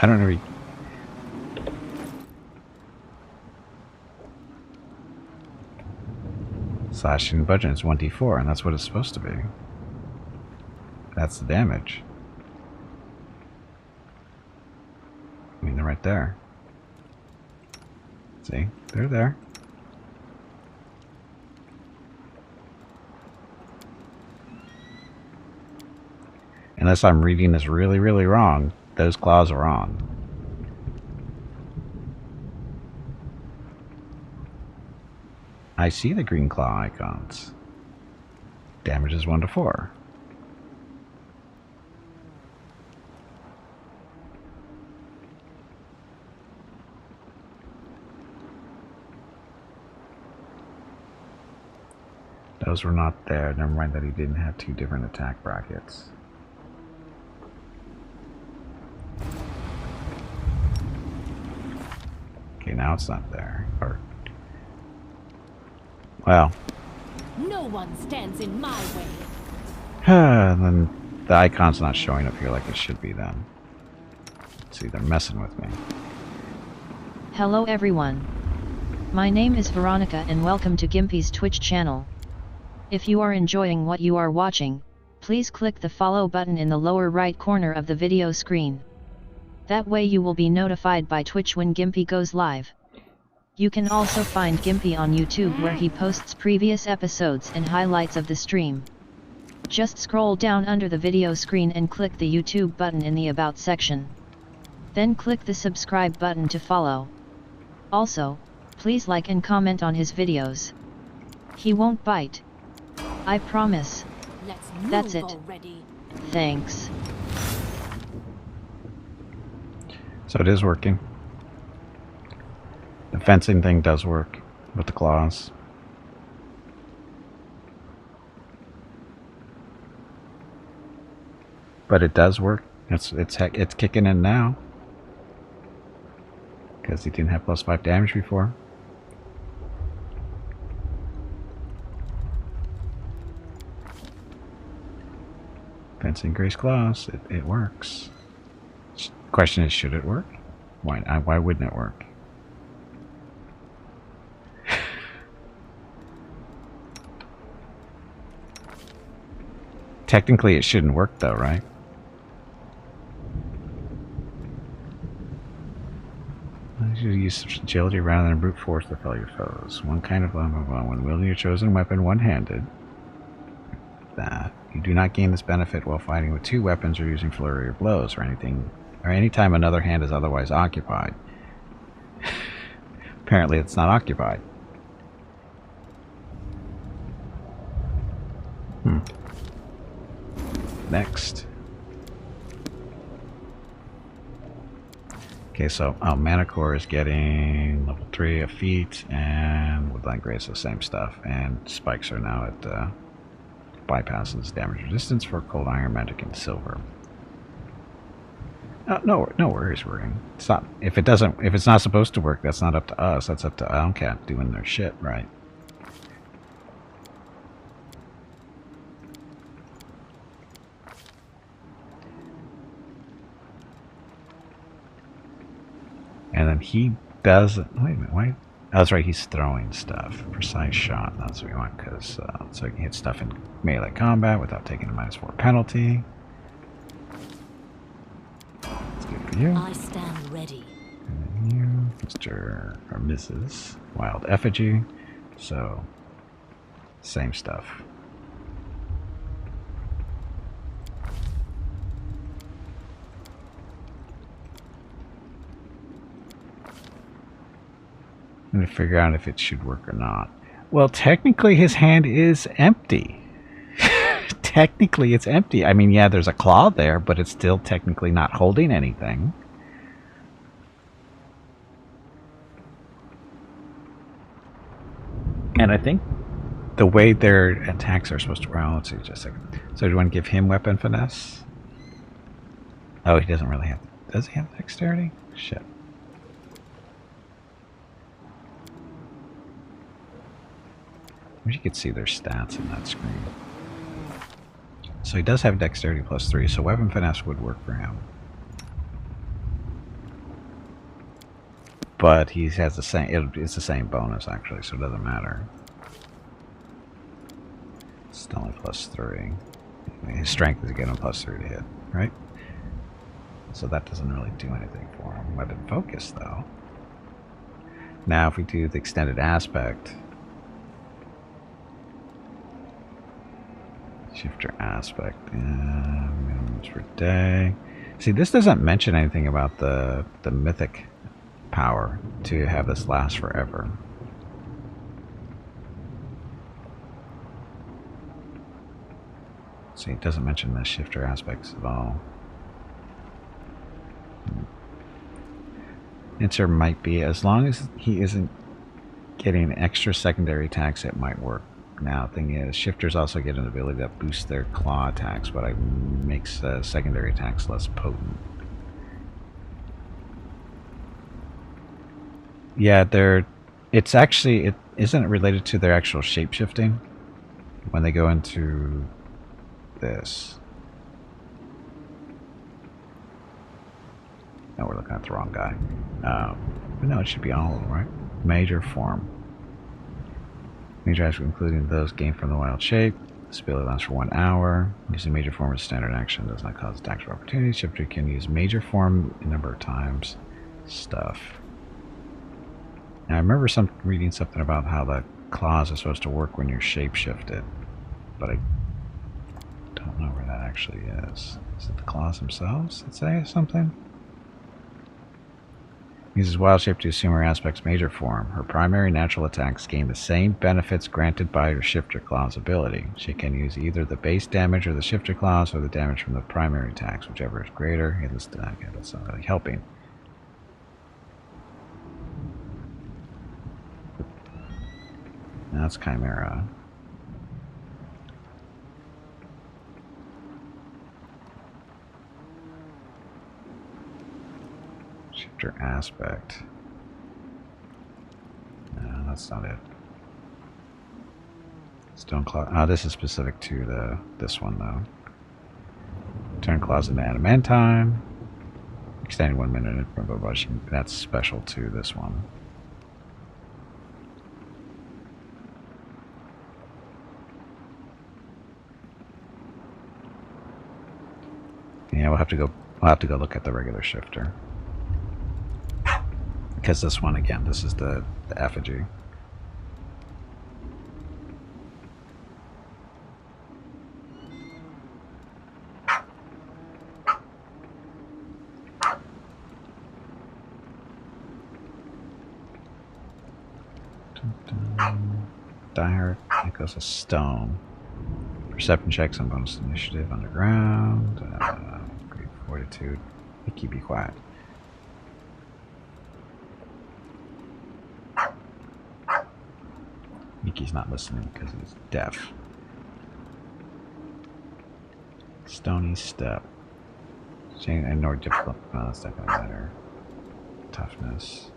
I don't know. Slashing budget is 1d4, and that's what it's supposed to be. That's the damage. I mean, they're right there. See? They're there. Unless I'm reading this really, really wrong, those claws are on. I see the green claw icons. Damage is 1 to 4. Those were not there. Never mind that he didn't have 2 different attack brackets. Okay, now it's not there. Or, well. No one stands in my way. And then the icon's not showing up here like it should be then. See, they're messing with me. Hello everyone. My name is Veronica and welcome to Gimpy's Twitch channel. If you are enjoying what you are watching, please click the follow button in the lower right corner of the video screen. That way you will be notified by Twitch when Gimpy goes live. You can also find Gimpy on YouTube where he posts previous episodes and highlights of the stream. Just scroll down under the video screen and click the YouTube button in the About section. Then click the subscribe button to follow. Also, please like and comment on his videos. He won't bite. I promise. That's it. Already. Thanks. So it is working. The fencing thing does work with the claws. But it does work. It's kicking in now. Because he didn't have +5 damage before. Fencing Grace Claws, it works. Question is, should it work? Why wouldn't it work? Technically it shouldn't work though, right? You should use agility rather than brute force to fell your foes. One kind of blah blah blah. When wielding your chosen weapon one-handed, that you do not gain this benefit while fighting with 2 weapons or using flurry or blows or anything, or any time another hand is otherwise occupied. Apparently it's not occupied. Next. Okay, so Manicore is getting level 3 of feet, and Woodland Grace the same stuff, and spikes are now at bypasses damage resistance for cold iron, magic, and silver. No worries, Ring. It's not if it's not supposed to work. That's not up to us. That's up to Owlcat doing their shit right. And then he does. Wait a minute. Why? Oh, that's right. He's throwing stuff. Precise shot. That's what we want because so he can hit stuff in melee combat without taking a -4 penalty. That's good for you. I stand ready. And then you, Mr. or Mrs. Wild Effigy. So same stuff. To figure out if it should work or not. Well, technically his hand is empty. Technically it's empty. I mean, yeah, there's a claw there, but it's still technically not holding anything. And I think the way their attacks are supposed to... Well, let's see just a second. So do you want to give him weapon finesse? Oh, he doesn't really have... Does he have dexterity? Shit. I wish you could see their stats in that screen. So he does have dexterity +3, so weapon finesse would work for him. But he has the same, it's the same bonus actually, so it doesn't matter. It's only +3. His strength is again a +3 to hit, right? So that doesn't really do anything for him. Weapon focus though. Now if we do the extended aspect, shifter aspect, minimums per day. See, this doesn't mention anything about the mythic power to have this last forever. See, it doesn't mention the shifter aspects at all. Answer might be, as long as he isn't getting extra secondary attacks, it might work. Now, thing is, shifters also get an ability that boosts their claw attacks, but it makes secondary attacks less potent. Yeah, it's actually, isn't it related to their actual shape-shifting? When they go into this. No, we're looking at the wrong guy. But no, it should be all of them, right? Major form. Major aspects including those gained from the wild shape. This ability lasts for 1 hour. Using major form as standard action does not cause attacks or opportunities. Shifter can use major form a number of times. Stuff. Now I remember reading something about how the claws are supposed to work when you're shape-shifted, but I don't know where that actually is. Is it the claws themselves that say something? Uses wild shape to assume her aspect's major form. Her primary natural attacks gain the same benefits granted by her shifter claws ability. She can use either the base damage or the shifter claws or the damage from the primary attacks, whichever is greater. Hey, okay, that's not really helping. That's Chimera. Shifter aspect. No, that's not it. Stone claw. Oh, this is specific to this one though. Turn claws into adamantine. Extending 1 minute. That's special to this one. Yeah, we'll have to go look at the regular shifter. Because this one, again, this is the effigy. Dire echoes a stone. Perception checks on bonus initiative underground. Great fortitude. Mickey, be quiet. Mickey's not listening because he's deaf. Stony step. Chain and more difficult. Oh, that's definitely better. Toughness.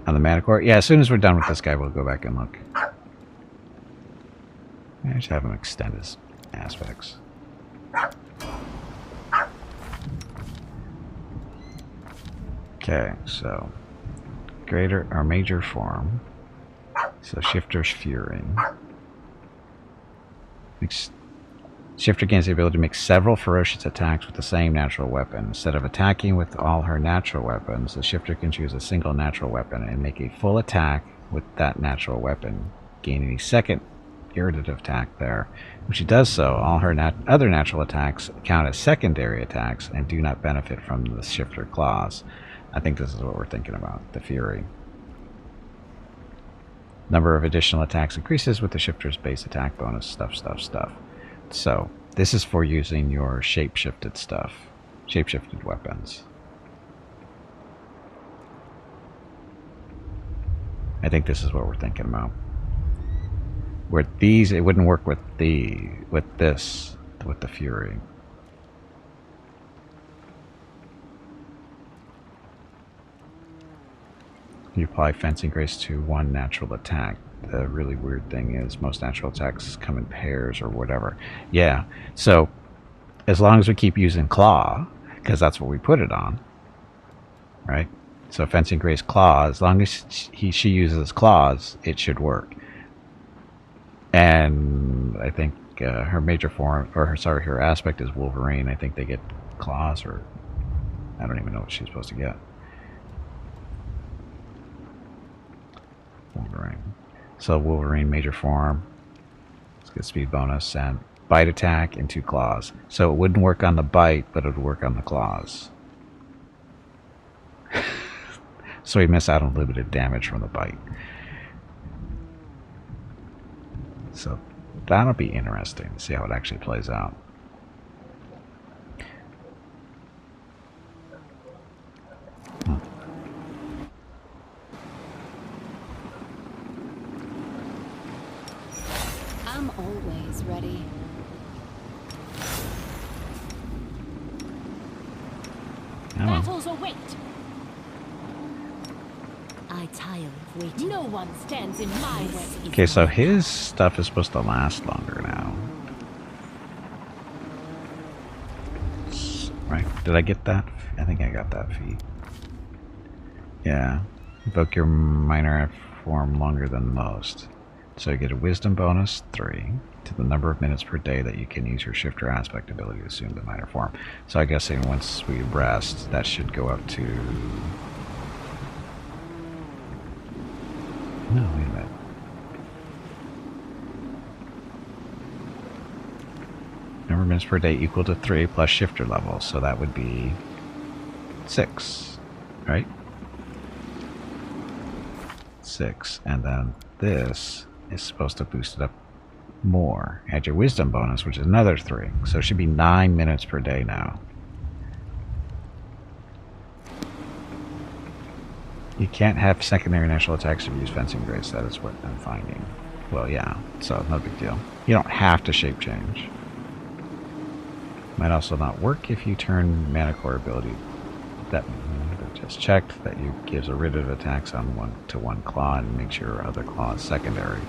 On the Manticore? Yeah, as soon as we're done with this guy, we'll go back and look. I just have him extend his aspects. Okay, so greater or major form. So Shifter's Fury. Shifter gains the ability to make several ferocious attacks with the same natural weapon. Instead of attacking with all her natural weapons, the Shifter can choose a single natural weapon and make a full attack with that natural weapon, gaining a second irritative attack there. When she does so, all her other natural attacks count as secondary attacks and do not benefit from the Shifter claws. I think this is what we're thinking about, the Fury. Number of additional attacks increases with the Shifter's base attack bonus, stuff. So, this is for using your shape-shifted stuff. Shape-shifted weapons. I think this is what we're thinking about. Where these, it wouldn't work with the Fury. You apply Fencing Grace to one natural attack. The really weird thing is most natural attacks come in pairs or whatever. Yeah, so as long as we keep using Claw, because that's what we put it on, right? So Fencing Grace Claw, as long as she uses Claws, it should work. And I think her major form, or her aspect is Wolverine. I think they get Claws, or I don't even know what she's supposed to get. Wolverine. So Wolverine major form. Let's get speed bonus and bite attack and 2 claws. So it wouldn't work on the bite, but it would work on the claws. So we miss out on limited damage from the bite. So that'll be interesting to see how it actually plays out. I'm always ready. Battles await. I tire of waiting. No one stands in my way. Okay, so his stuff is supposed to last longer now. Right, did I get that? I think I got that feat. Yeah, invoke your minor form longer than most. So you get a wisdom bonus, 3, to the number of minutes per day that you can use your shifter aspect ability to assume the minor form. So I guess once we rest, that should go up to... No, wait a minute. Number of minutes per day equal to 3 plus shifter level, so that would be 6, right? 6, and then this is supposed to boost it up more. Add your wisdom bonus, which is another 3, so it should be 9 minutes per day now. You can't have secondary natural attacks if you use fencing grace. That is what I'm finding. Well, yeah, so no big deal. You don't have to shape change. Might also not work if you turn mana core ability. That just checked that you gives a rid of attacks on 1 claw and makes your other claw secondary.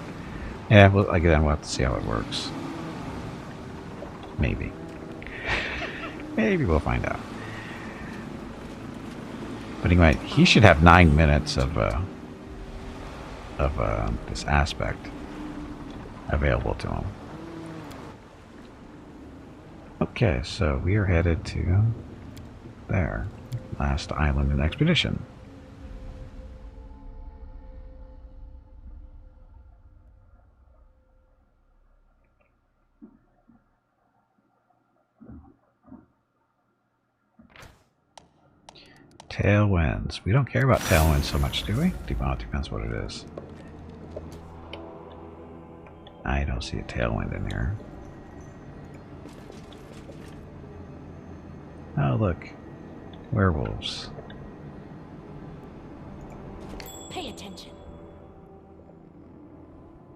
Yeah, well, again, we'll have to see how it works. Maybe. Maybe we'll find out. But anyway, he should have 9 minutes of this aspect available to him. Okay, so we are headed to there. Last island in expedition. Tailwinds. We don't care about tailwinds so much, do we? Well, it depends what it is. I don't see a tailwind in here. Oh, look. Werewolves. Pay attention.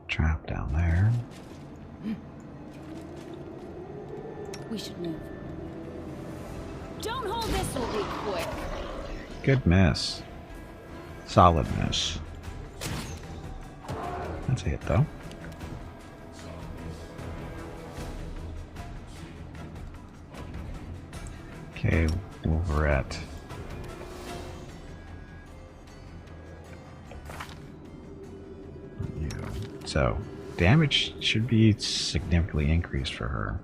Trap down there. We should move. Don't hold this will be quick. Good miss. Solid miss. That's a hit, though. Okay, Wolverette. You. So, damage should be significantly increased for her.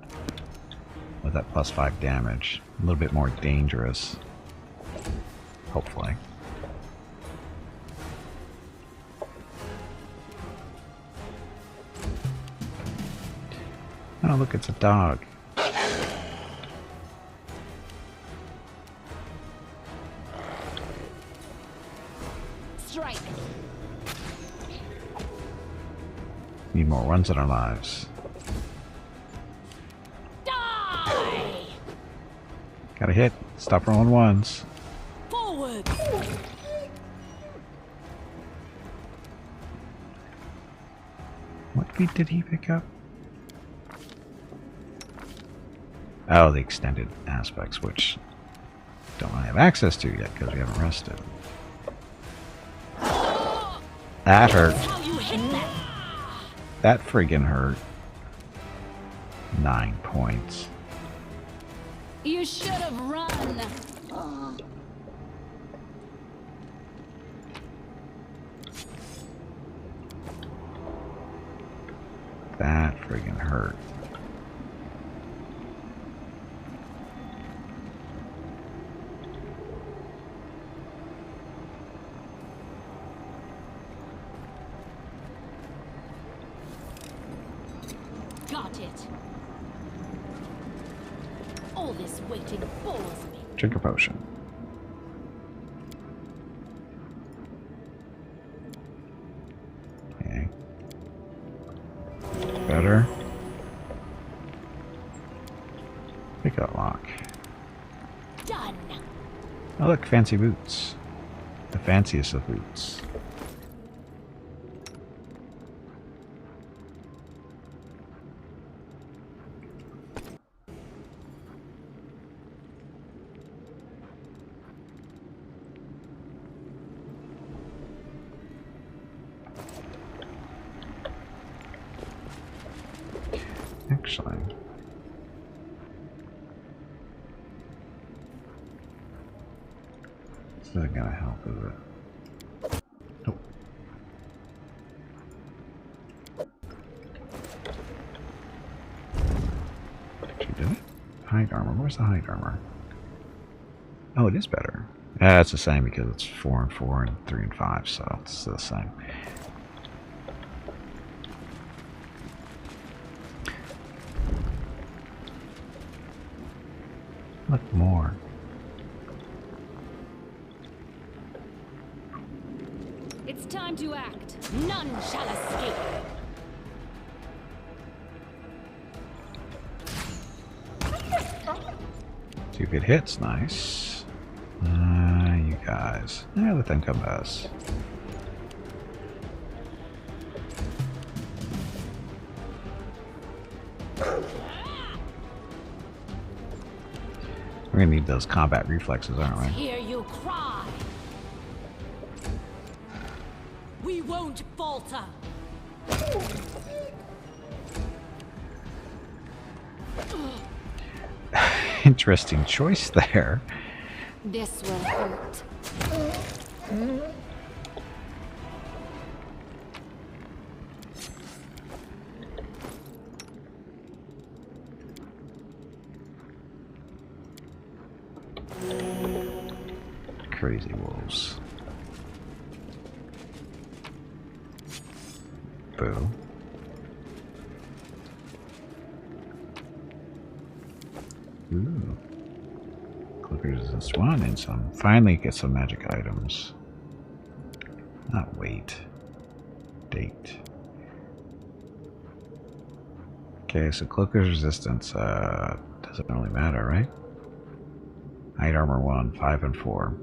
With that +5 damage. A little bit more dangerous. Hopefully. Oh, look, it's a dog. Strike. Need more ones in our lives. Die! Gotta hit. Stop rolling ones. Forward. What feat did he pick up? Oh, the extended aspects, which don't really have access to yet because we haven't rested. That hurt. How you hit that? That friggin' hurt. 9 points. You should have run. That friggin' hurt. Got it. All this waiting bores me. Drink a potion. Okay. Pick up lock. Done. Oh look, fancy boots. The fanciest of boots. Actually, this isn't gonna help, is it? Nope. Actually, did it? Hide armor. Where's the hide armor? Oh, it is better. Yeah, it's the same because it's 4 and 4 and 3 and 5, so it's the same. Look more. It's time to act. None shall escape. Two good hits, nice. You guys. Yeah, let them come to us. We're gonna need those combat reflexes, aren't we? Hear you cry. We won't falter. Interesting choice there. This will hurt. Crazy wolves. Boo. Ooh. Clickers this one and some. Finally get some magic items. Not wait. Date. Okay, so Cloaker's resistance doesn't really matter, right? Hide armor 1, 5 and 4.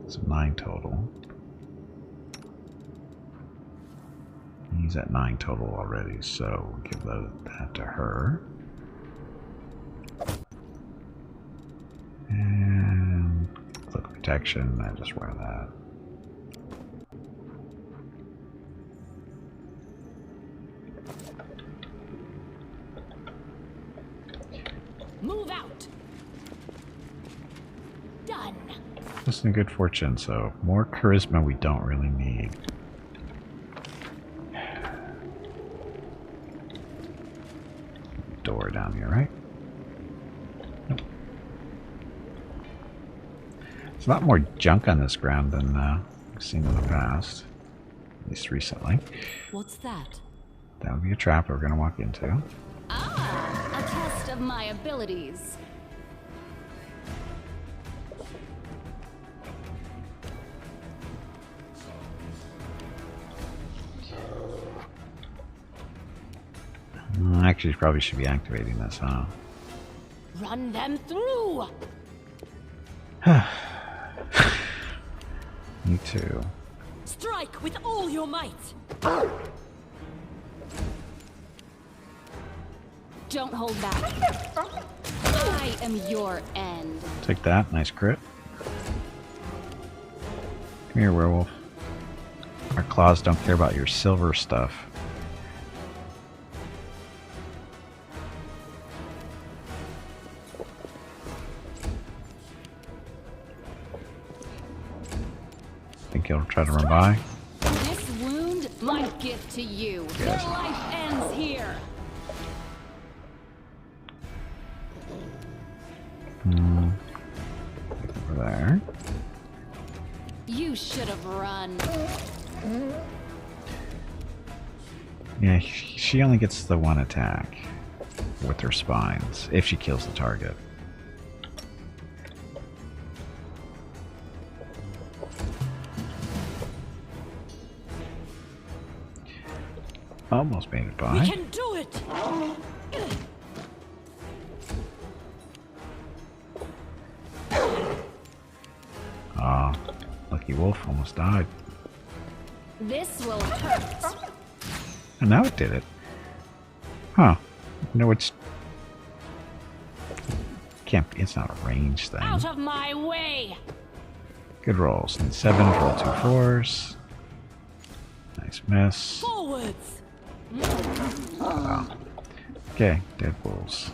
So 9 total. He's at 9 total already, so we'll give that to her. And cloak protection, I just wear that. Move out. Done. Just a good fortune, so more charisma we don't really need. Door down here, right? Nope. There's a lot more junk on this ground than we've seen in the past, at least recently. What's that? That would be a trap we're going to walk into. Ah, a test of my abilities. Actually, probably should be activating this, huh? Run them through. Me too. Strike with all your might. Don't hold back. I am your end. Take that. Nice crit. Come here, werewolf. Our claws don't care about your silver stuff. Think he'll try to run by? This wound, my gift to you. Yes. Your life ends here. Over there. You should have run. Yeah, she only gets the one attack with her spines if she kills the target. Almost made it by. We can do it. Lucky wolf almost died. This will hurt. And now it did it. Huh. No, it's... Can't be, it's not a range thing. Out of my way! Good rolls. And 7, roll 2 4s. Nice miss. Forwards! Oh. Okay, dead wolves.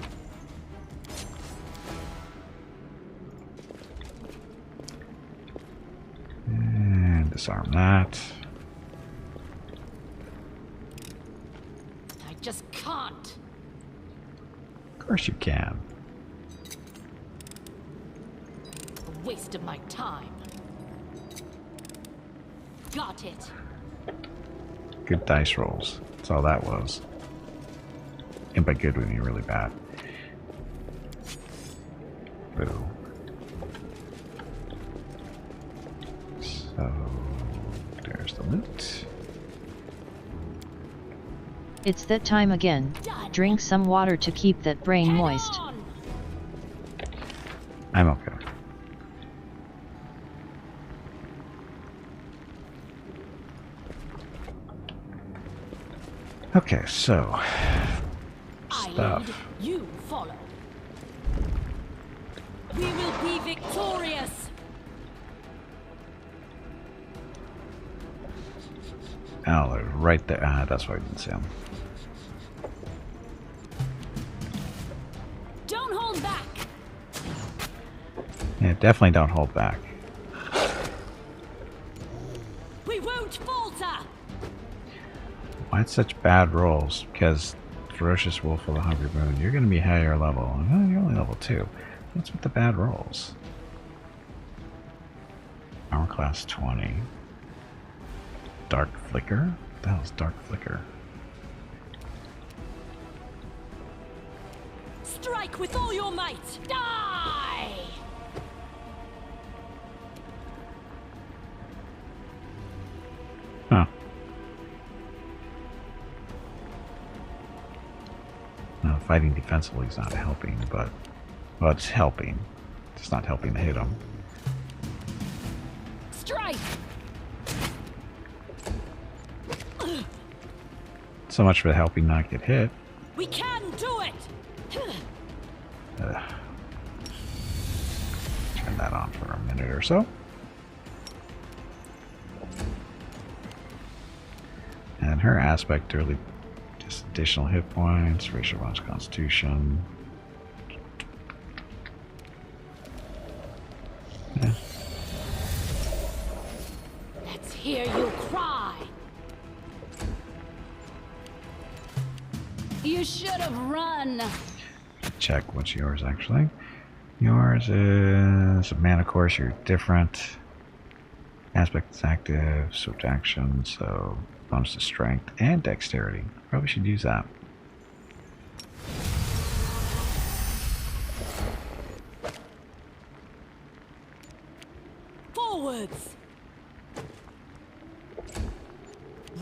And disarm that. I just can't. Of course you can. A waste of my time. Got it. Good dice rolls. That's all that was. And by good, we mean really bad. Boo. So, there's the loot. It's that time again. Drink some water to keep that brain moist. I'm okay. Okay, so stuff. You follow. We will be victorious. Oh, they're right there. Ah, that's why I didn't see them. Don't hold back. Yeah, definitely don't hold back. We won't falter. Why it's such bad rolls? Because Ferocious Wolf of the Hungry Moon, you're going to be higher level. Oh, you're only level 2. What's with the bad rolls? Armor class 20. Dark Flicker? What the hell is Dark Flicker? Strike with all your might. Die! Huh. No, fighting defensively is not helping, but... Well, it's helping. It's not helping to hit him. Strike! So much for helping not get hit. We can do it! Turn that on for a minute or so. And her aspect early, just additional hit points, racial bonus constitution. Yeah. Let's hear you cry. You should have run. Check what's yours actually. Yours is a mana course, you're different. Aspect is active, swift action, so bonus to strength and dexterity. Probably should use that. Forwards.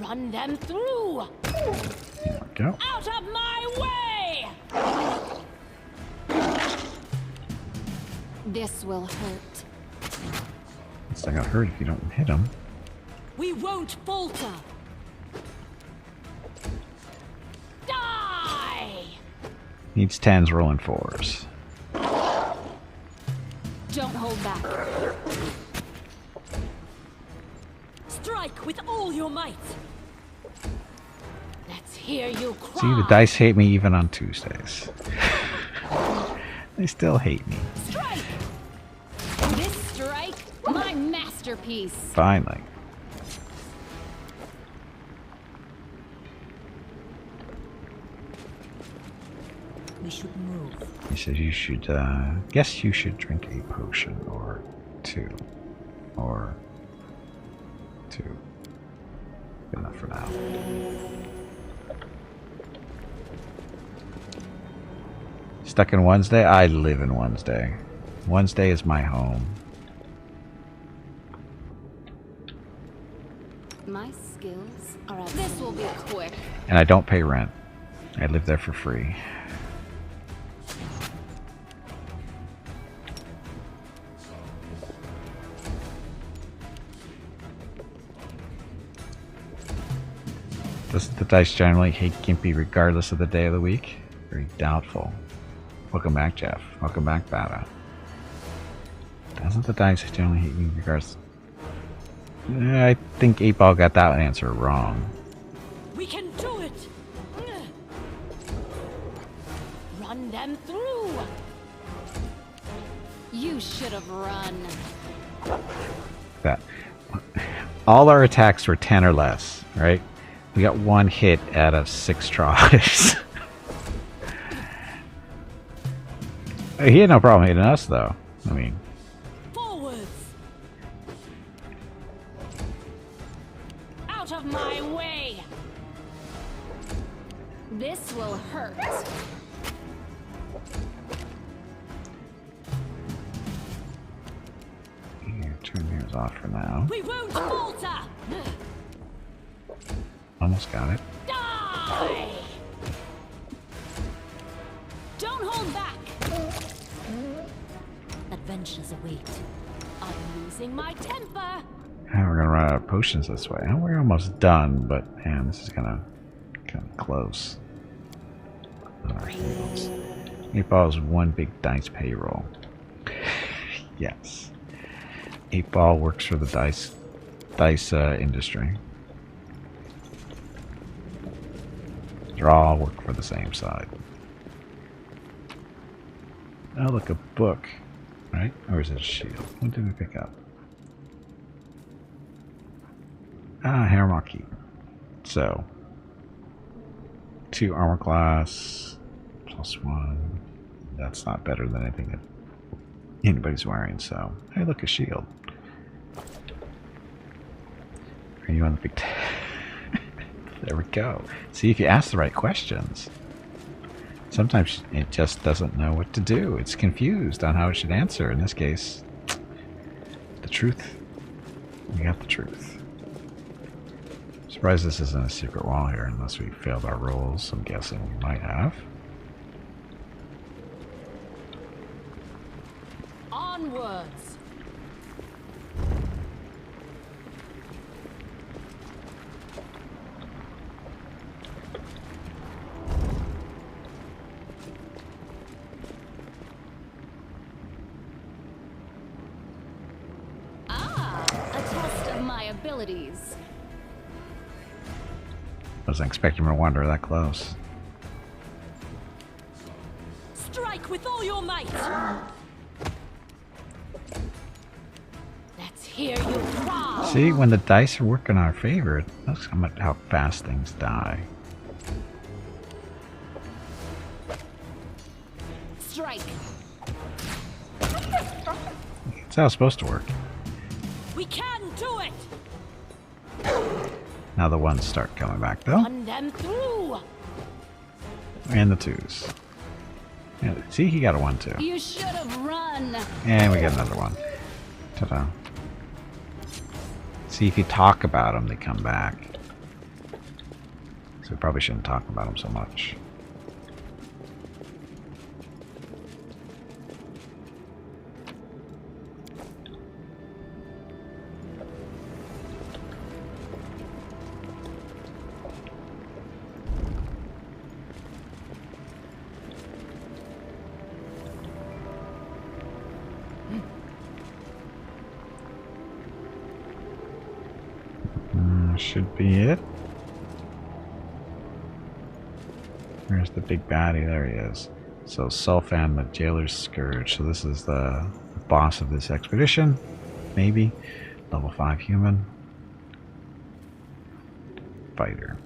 Run them through. There we go. Out of my way. This will hurt. It's not gonna hurt if you don't hit him. We won't falter. Die! Needs 10s, rolling 4s. Don't hold back. Strike with all your might. Let's hear you cry. See, the dice hate me even on Tuesdays. They still hate me. Strike! This strike, my masterpiece. Finally. We should move. He says you should, guess you should drink a potion or two. Or two. Good enough for now. Stuck in Wednesday? I live in Wednesday. Wednesday is my home. My skills are at this will be quick. And I don't pay rent. I live there for free. Does the dice generally hate Gimpy regardless of the day of the week? Very doubtful. Welcome back, Jeff. Welcome back, Bada. Doesn't the dice generally hate you regardless? I think 8-Ball got that answer wrong. We can do it! Run them through! You should have run. That. All our attacks were 10 or less, right? We got 1 hit out of 6 tries. He had no problem hitting us, though. I mean... Forwards! Out of my way! This will hurt. Here, turn yours off for now. We won't falter! Almost got it. Die! Don't hold back! Adventures await. I'm losing my temper! We're gonna run out of potions this way. We're almost done, but man, this is kind of close. On our heels. 8-Ball is one big dice payroll. Yes. 8-Ball works for the dice industry. Draw work for the same side. Oh, look, a book. Right? Or is it a shield? What did we pick up? Ah, Haramaki. So, 2 armor class, +1. That's not better than anything that anybody's wearing, so... Hey, look, a shield. Are you on the big... There we go. See, if you ask the right questions... Sometimes it just doesn't know what to do. It's confused on how it should answer. In this case, the truth. We got the truth. Surprised this isn't a secret wall here, unless we failed our rolls. I'm guessing we might have. Onwards! Abilities. Wasn't expecting him to wander that close. Strike with all your might. Let's hear you cry. See, when the dice are working in our favor, notice how fast things die. Strike. That's how it's supposed to work. We can do it. Now the 1s start coming back, though. Run them through. And the 2s. Yeah, see, he got a 1 too. You should have run. And we got another 1. Ta-da. See, if you talk about them, they come back. So we probably shouldn't talk about them so much. Should be it. Where's the big baddie? There he is. So Sulfan, the Jailer's Scourge. So this is the boss of this expedition. Maybe. Level 5 human. Fighter.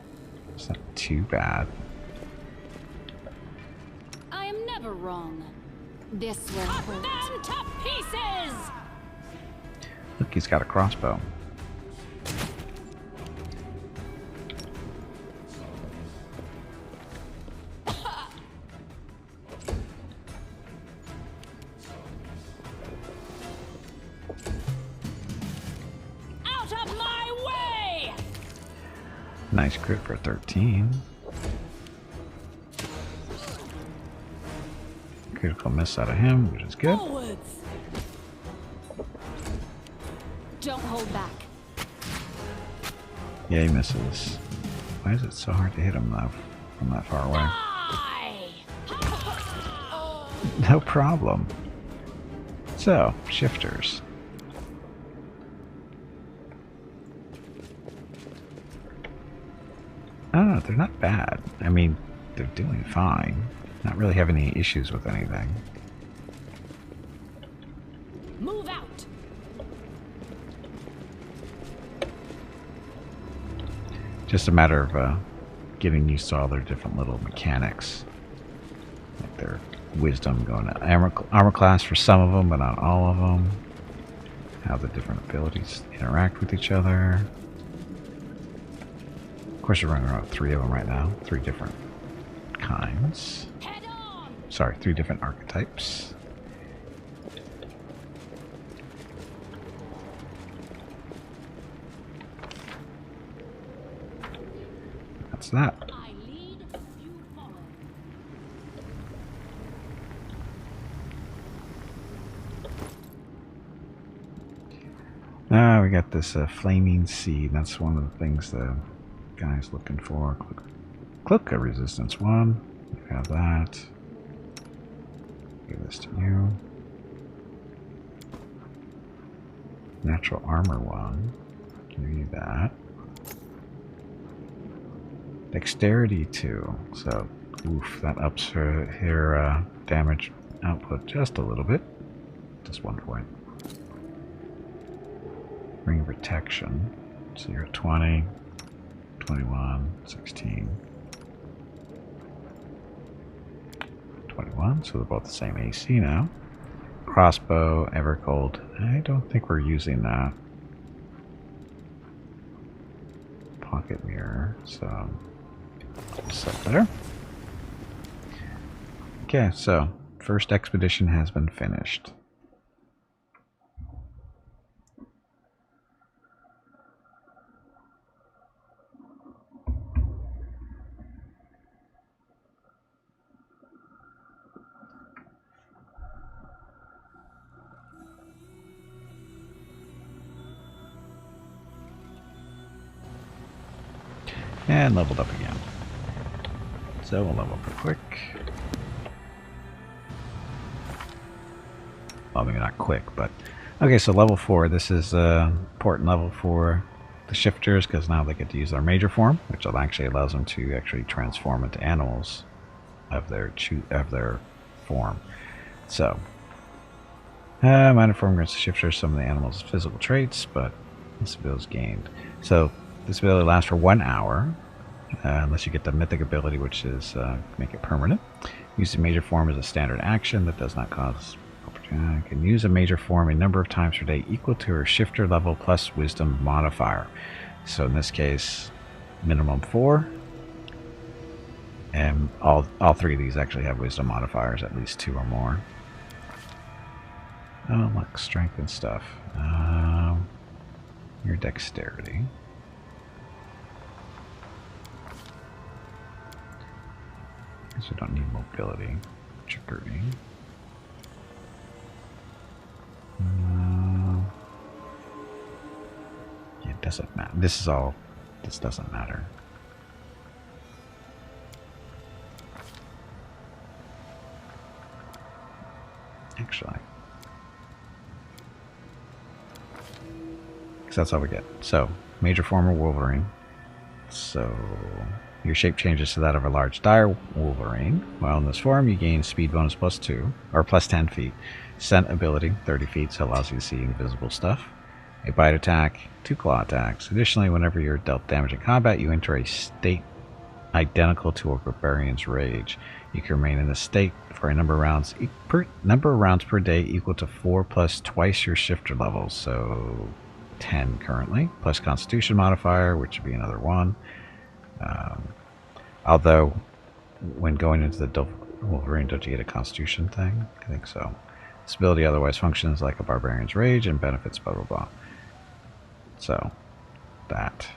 It's not too bad. I am never wrong. This will hurt them to pieces. Look, he's got a crossbow. Nice crit for 13. Critical miss out of him, which is good. Forwards. Don't hold back. Yeah, he misses. Why is it so hard to hit him though from that far away? No problem. So, shifters. Oh, they're not bad. I mean, they're doing fine. Not really having any issues with anything. Move out. Just a matter of getting used to all their different little mechanics. Like their wisdom going to armor class for some of them, but not all of them. How the different abilities interact with each other. Of course, we're running around with 3 of them right now. 3 different kinds. Head on. Sorry, 3 different archetypes. That's that. I lead, you follow. Ah, we got this flaming seed. That's one of the things the guy's looking for. Click a resistance 1. You have that. Give this to you. Natural armor 1. Give you that. Dexterity 2. So, oof, that ups her damage output just a little bit. Just 1 point. Ring protection. So you're at 20, 21, 16, 21. So they're both the same AC now. Crossbow, Evercold. I don't think we're using that. Pocket mirror. So set there. Okay, so first expedition has been finished. And leveled up again. So we'll level up real quick. Well, maybe not quick, but... Okay, so level 4. This is an important level for the shifters, because now they get to use their major form, which actually allows them to actually transform into animals of their form. So, minor form grants the shifters some of the animal's physical traits, but this ability is gained. So, this ability lasts for 1 hour, unless you get the mythic ability, which is make it permanent. Use the major form as a standard action that does not cause opportunity. Can use a major form a number of times per day equal to her shifter level plus wisdom modifier. So in this case, minimum 4. And all 3 of these actually have wisdom modifiers, at least 2 or more. Oh, look, strength and stuff. Your dexterity. So we don't need mobility. Trickery. Yeah, it doesn't matter. This doesn't matter. Actually. Because that's all we get. So, major form of Wolverine. So, your shape changes to that of a large dire Wolverine. While in this form, you gain speed bonus +2, or +10 feet. Scent ability, 30 feet, so it allows you to see invisible stuff. A bite attack, 2 claw attacks. Additionally, whenever you're dealt damage in combat, you enter a state identical to a barbarian's rage. You can remain in this state for a number of rounds per day equal to 4 plus twice your shifter levels, so 10 currently, plus Constitution modifier, which would be another 1. Although, when going into the Wolverine, don't you get a Constitution thing? I think so. This ability otherwise functions like a barbarian's rage and benefits blah blah blah. So, that.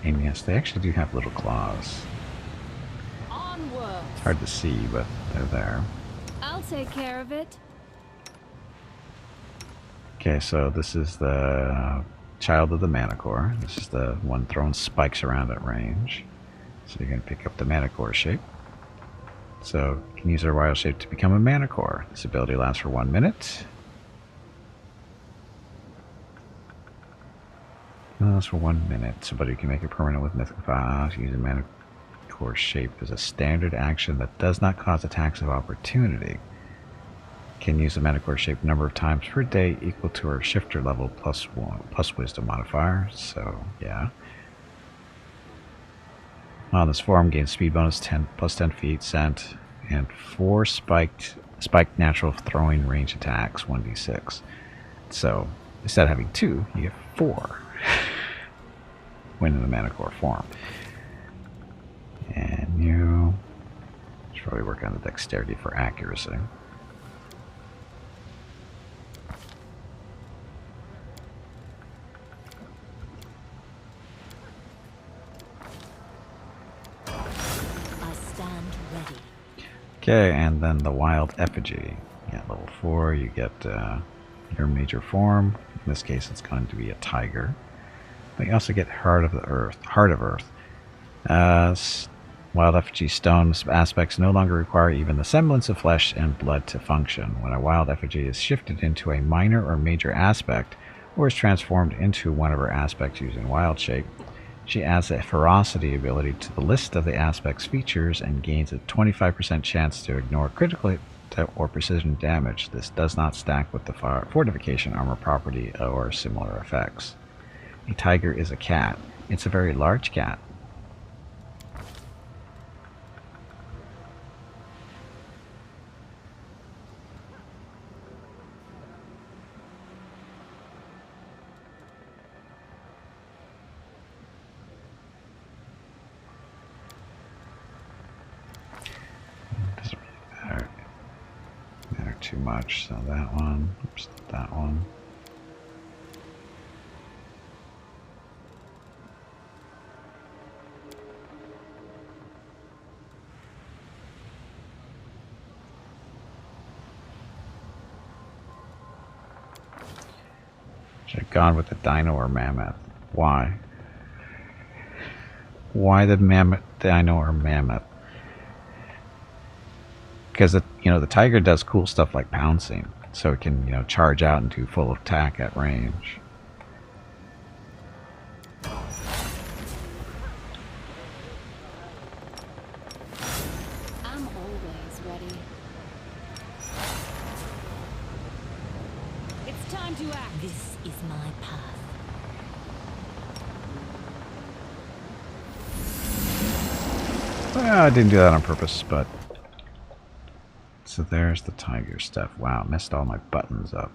And yes, they actually do have little claws. Onward. It's hard to see, but they're there. I'll take care of it. Okay, so this is the child of the Manicore. This is the one throwing spikes around at range. So you're going to pick up the Manicore shape. So you can use our wild shape to become a Manicore. This ability lasts for 1 minute. Lasts for 1 minute. Somebody can make it permanent with mythical powers. Use a Manicore shape as a standard action that does not cause attacks of opportunity. Can use the Manicore shape number of times per day equal to our shifter level plus wisdom modifier. So yeah. On this form, gains speed bonus 10 plus 10 feet, scent, and 4 spiked natural throwing range attacks, 1d6. So instead of having 2, you get 4 when in the Manicore form. And you should probably work on the dexterity for accuracy. Okay, and then the Wild Effigy. At level 4, you get your major form. In this case, it's going to be a tiger. But you also get Heart of Earth. Wild Effigy stone aspects no longer require even the semblance of flesh and blood to function. When a Wild Effigy is shifted into a minor or major aspect, or is transformed into one of her aspects using Wild Shape, she adds a ferocity ability to the list of the aspect's features and gains a 25% chance to ignore critical hit or precision damage. This does not stack with the fortification armor property or similar effects. A tiger is a cat. It's a very large cat. Too much, so that one, oops, that one. Should have gone with the dino or mammoth. Why? Why the mammoth, dino or mammoth? Because the tiger does cool stuff like pouncing, so it can charge out and do full attack at range. I'm always ready. It's time to act. This is my path. Well, I didn't do that on purpose, but. So there's the tiger stuff. Wow, messed all my buttons up.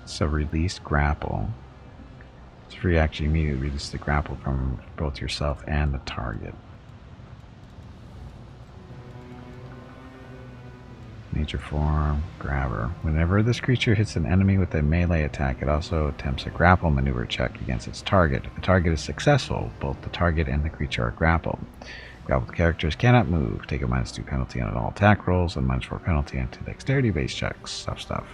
So release grapple. It's free action immediately release the grapple from both yourself and the target. Major form, grabber. Whenever this creature hits an enemy with a melee attack, it also attempts a grapple maneuver check against its target. If the target is successful, both the target and the creature are grappled. Grappled characters cannot move. Take a -2 penalty on all attack rolls and -4 penalty on dexterity-based checks. Stuff.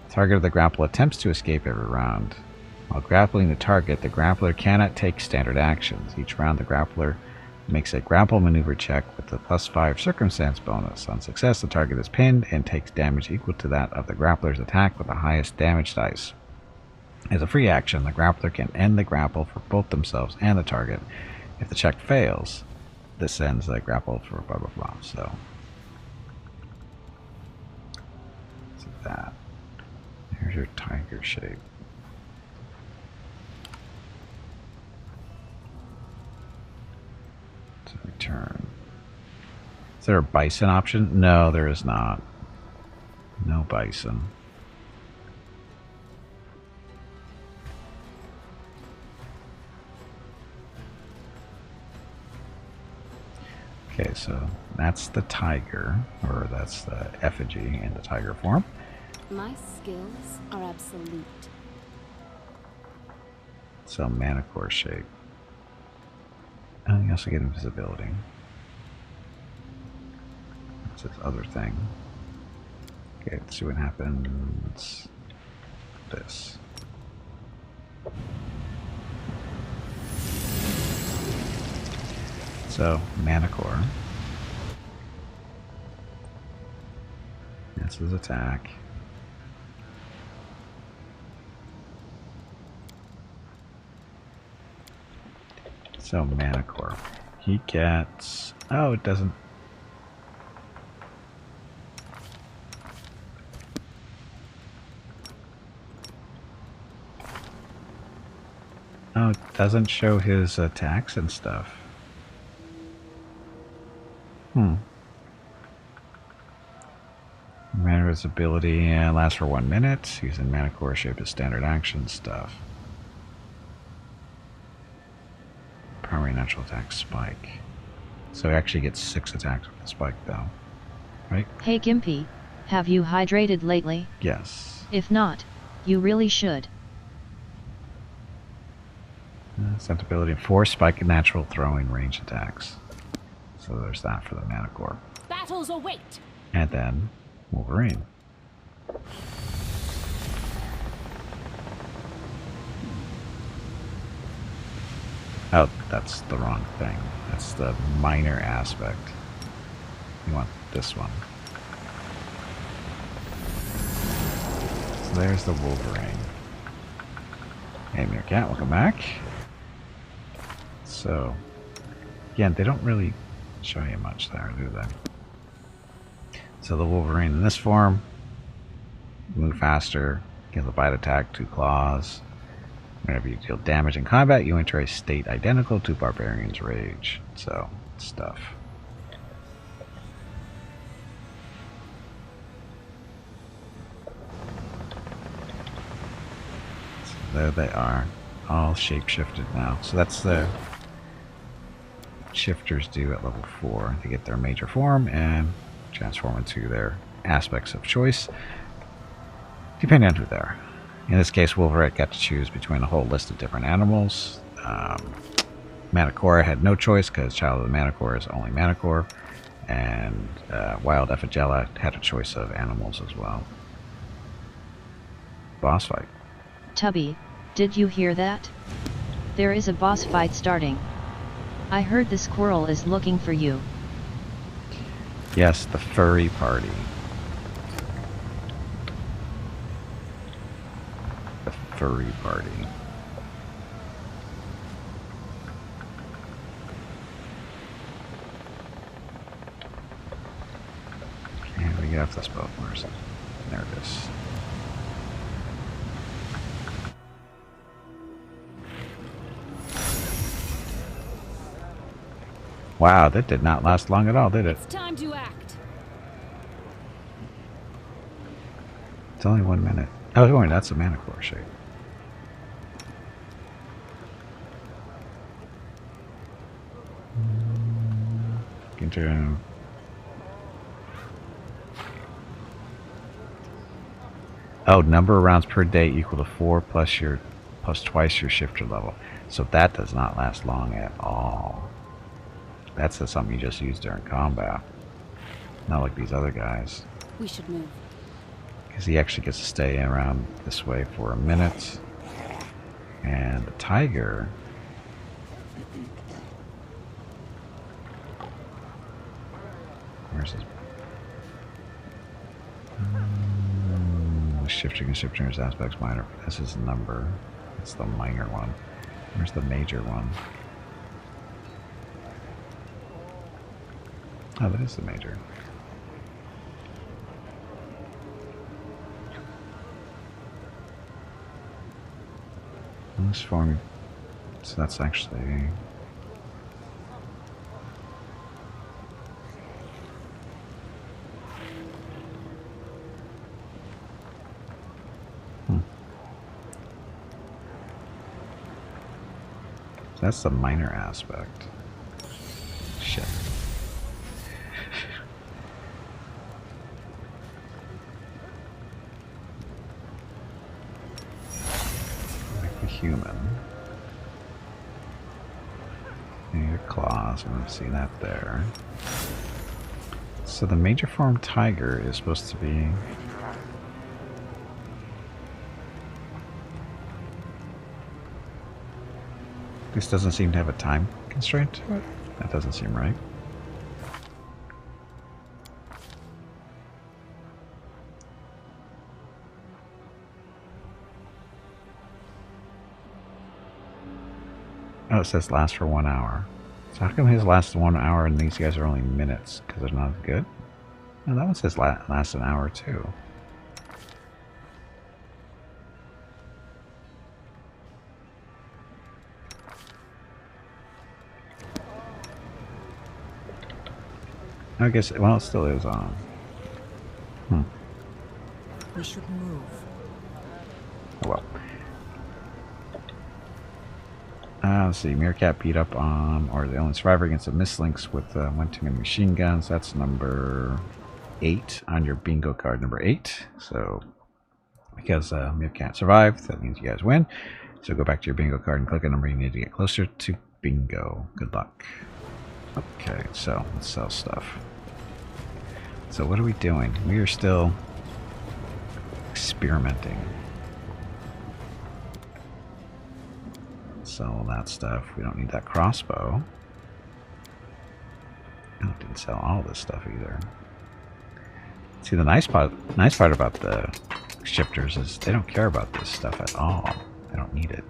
The target of the grapple attempts to escape every round. While grappling the target, the grappler cannot take standard actions. Each round, the grappler makes a grapple maneuver check with the +5 circumstance bonus. On success, the target is pinned and takes damage equal to that of the grappler's attack with the highest damage dice. As a free action, the grappler can end the grapple for both themselves and the target. If the check fails, this ends the grapple for blah blah blah. So that. Here's your tiger shape. To return. Is there a bison option? No, there is not. No bison. Okay, so that's the tiger, or that's the effigy in the tiger form. My skills are absolute. So Manicore shape. And you also get invisibility. his other thing. Okay, let's see what happens. This. So, Mana Core. That's his attack. So, Mana Core. He gets... Oh, it doesn't... Oh, it doesn't show his attacks and stuff. Mana's ability lasts for 1 minute. Using Mana Core shape as standard action stuff. Primary natural attack spike. So he actually gets 6 attacks with the spike though. Right? Hey Gimpy, have you hydrated lately? Yes. If not, you really should. Sent ability 4 spike and natural throwing range attacks. So there's that for the Mana Core. Battles await. And then Wolverine. Oh, that's the wrong thing. That's the minor aspect. You want this one. So there's the Wolverine. Hey, Meerkat, welcome back. So, again, they don't really show you much there, do they? So the Wolverine in this form, move faster, give a bite attack, 2 claws. Whenever you deal damage in combat, you enter a state identical to Barbarian's Rage. So, stuff. So there they are, all shape-shifted now. So that's the shifters do at level 4. They get their major form and transform into their aspects of choice, depending on who they are. In this case, Wolverine got to choose between a whole list of different animals. Manticore had no choice because Child of the Manticore is only Manticore, and Wild Ephigella had a choice of animals as well. Boss fight. Tubby, did you hear that? There is a boss fight starting. I heard the squirrel is looking for you. Yes, the furry party. The furry party. Can we get off this boat? Where is it? There it is. Wow, that did not last long at all, did it? It's time to act. It's only 1 minute. Oh, wait, that's a Manticore shape. Continue. Oh, number of rounds per day equal to 4 plus twice your shifter level. So that does not last long at all. That's something you just use during combat. Not like these other guys. We should move. Because he actually gets to stay around this way for a minute. And the tiger... Where's his... Shifting and shifting his aspects minor. This is number. It's the minor one. Where's the major one? Oh, that is the major. This form. So that's actually. That's the minor aspect. Shit. Like the human. And your claws, I'm going to see that there. So the major form tiger is supposed to be... This doesn't seem to have a time constraint to it. That doesn't seem right. Oh, it says last for 1 hour. So how come his lasts 1 hour and these guys are only minutes? Because they're not as good? No, that one says lasts an hour too. I guess, well, it still is on. We should move. Oh well. Let's see, Meerkat beat up on, or the only survivor against the mislinks with one too many machine guns. That's number 8 on your bingo card, number 8. So, because Meerkat survived, that means you guys win. So go back to your bingo card and click a number you need to get closer to bingo. Good luck. Okay, so let's sell stuff. So what are we doing? We are still experimenting. Sell that stuff. We don't need that crossbow. Oh, didn't sell all this stuff either. See, the nice part about the shifters is they don't care about this stuff at all. They don't need it.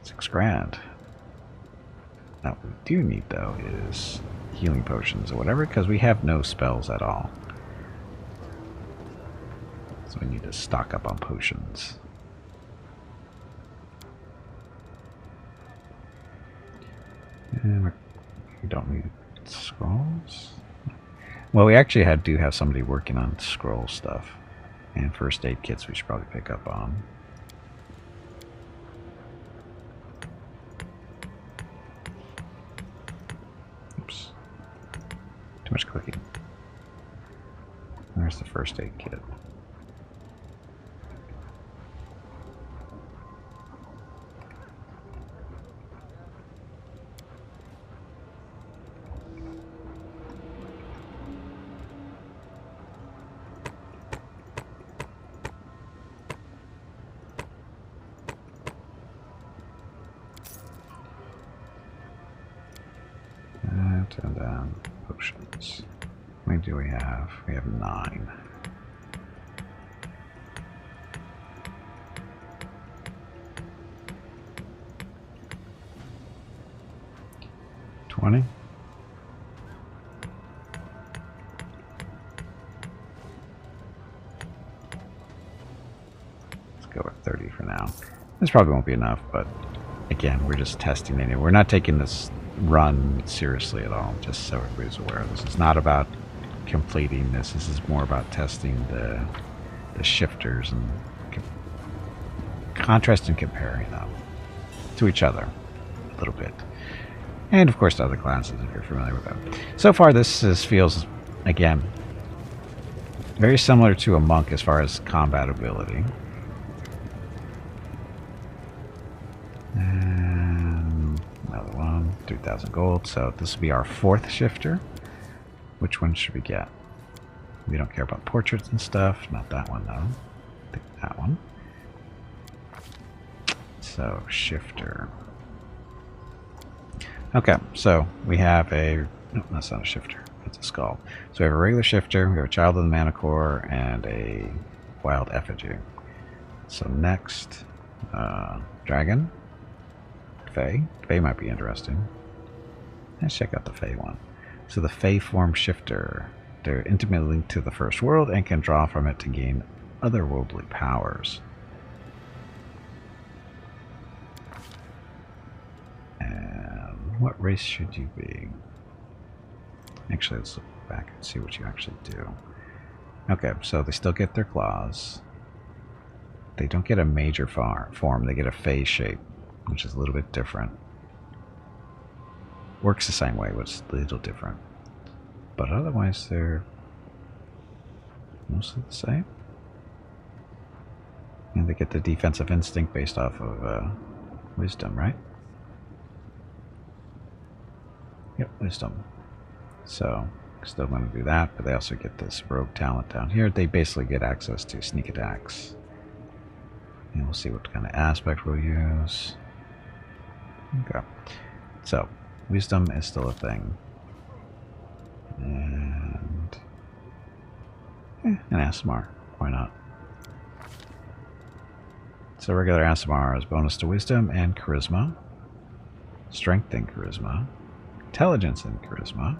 $6,000. Now, what we do need, though, is healing potions or whatever, because we have no spells at all. So we need to stock up on potions. And we don't need scrolls. Well, we actually do have somebody working on scroll stuff. And first aid kits we should probably pick up on. Oops. Too much clicking. Where's the first aid kit? Turn down potions. How many do we have? We have 9. $20. Let's go with 30 for now. This probably won't be enough, but again, we're just testing it. We're not taking this run seriously at all, just so everybody's aware of this. It's not about completing this. This is more about testing the shifters and contrast and comparing them to each other a little bit. And of course to other classes if you're familiar with them. So far this feels, again, very similar to a monk as far as combat ability. 3,000 gold, so this will be our 4th shifter. Which one should we get? We don't care about portraits and stuff. Not that one, though. I think that one. So, shifter. Okay, so we have a... No, that's not a shifter. That's a skull. So we have a regular shifter, we have a child of the manicore, and a wild effigy. So next, dragon. Fae. Fae might be interesting. Let's check out the Fae one. So the Fae form shifter. They're intimately linked to the first world and can draw from it to gain otherworldly powers. And what race should you be? Actually, let's look back and see what you actually do. Okay, so they still get their claws. They don't get a major form. They get a Fae shape, which is a little bit different. Works the same way, but it's a little different. But otherwise, they're mostly the same. And they get the defensive instinct based off of wisdom, right? Yep, wisdom. So, still going to do that, but they also get this rogue talent down here. They basically get access to sneak attacks. And we'll see what kind of aspect we'll use. Okay. So, wisdom is still a thing. And an ASMR. Why not? So regular ASMR is bonus to wisdom and charisma, strength and charisma, intelligence and charisma,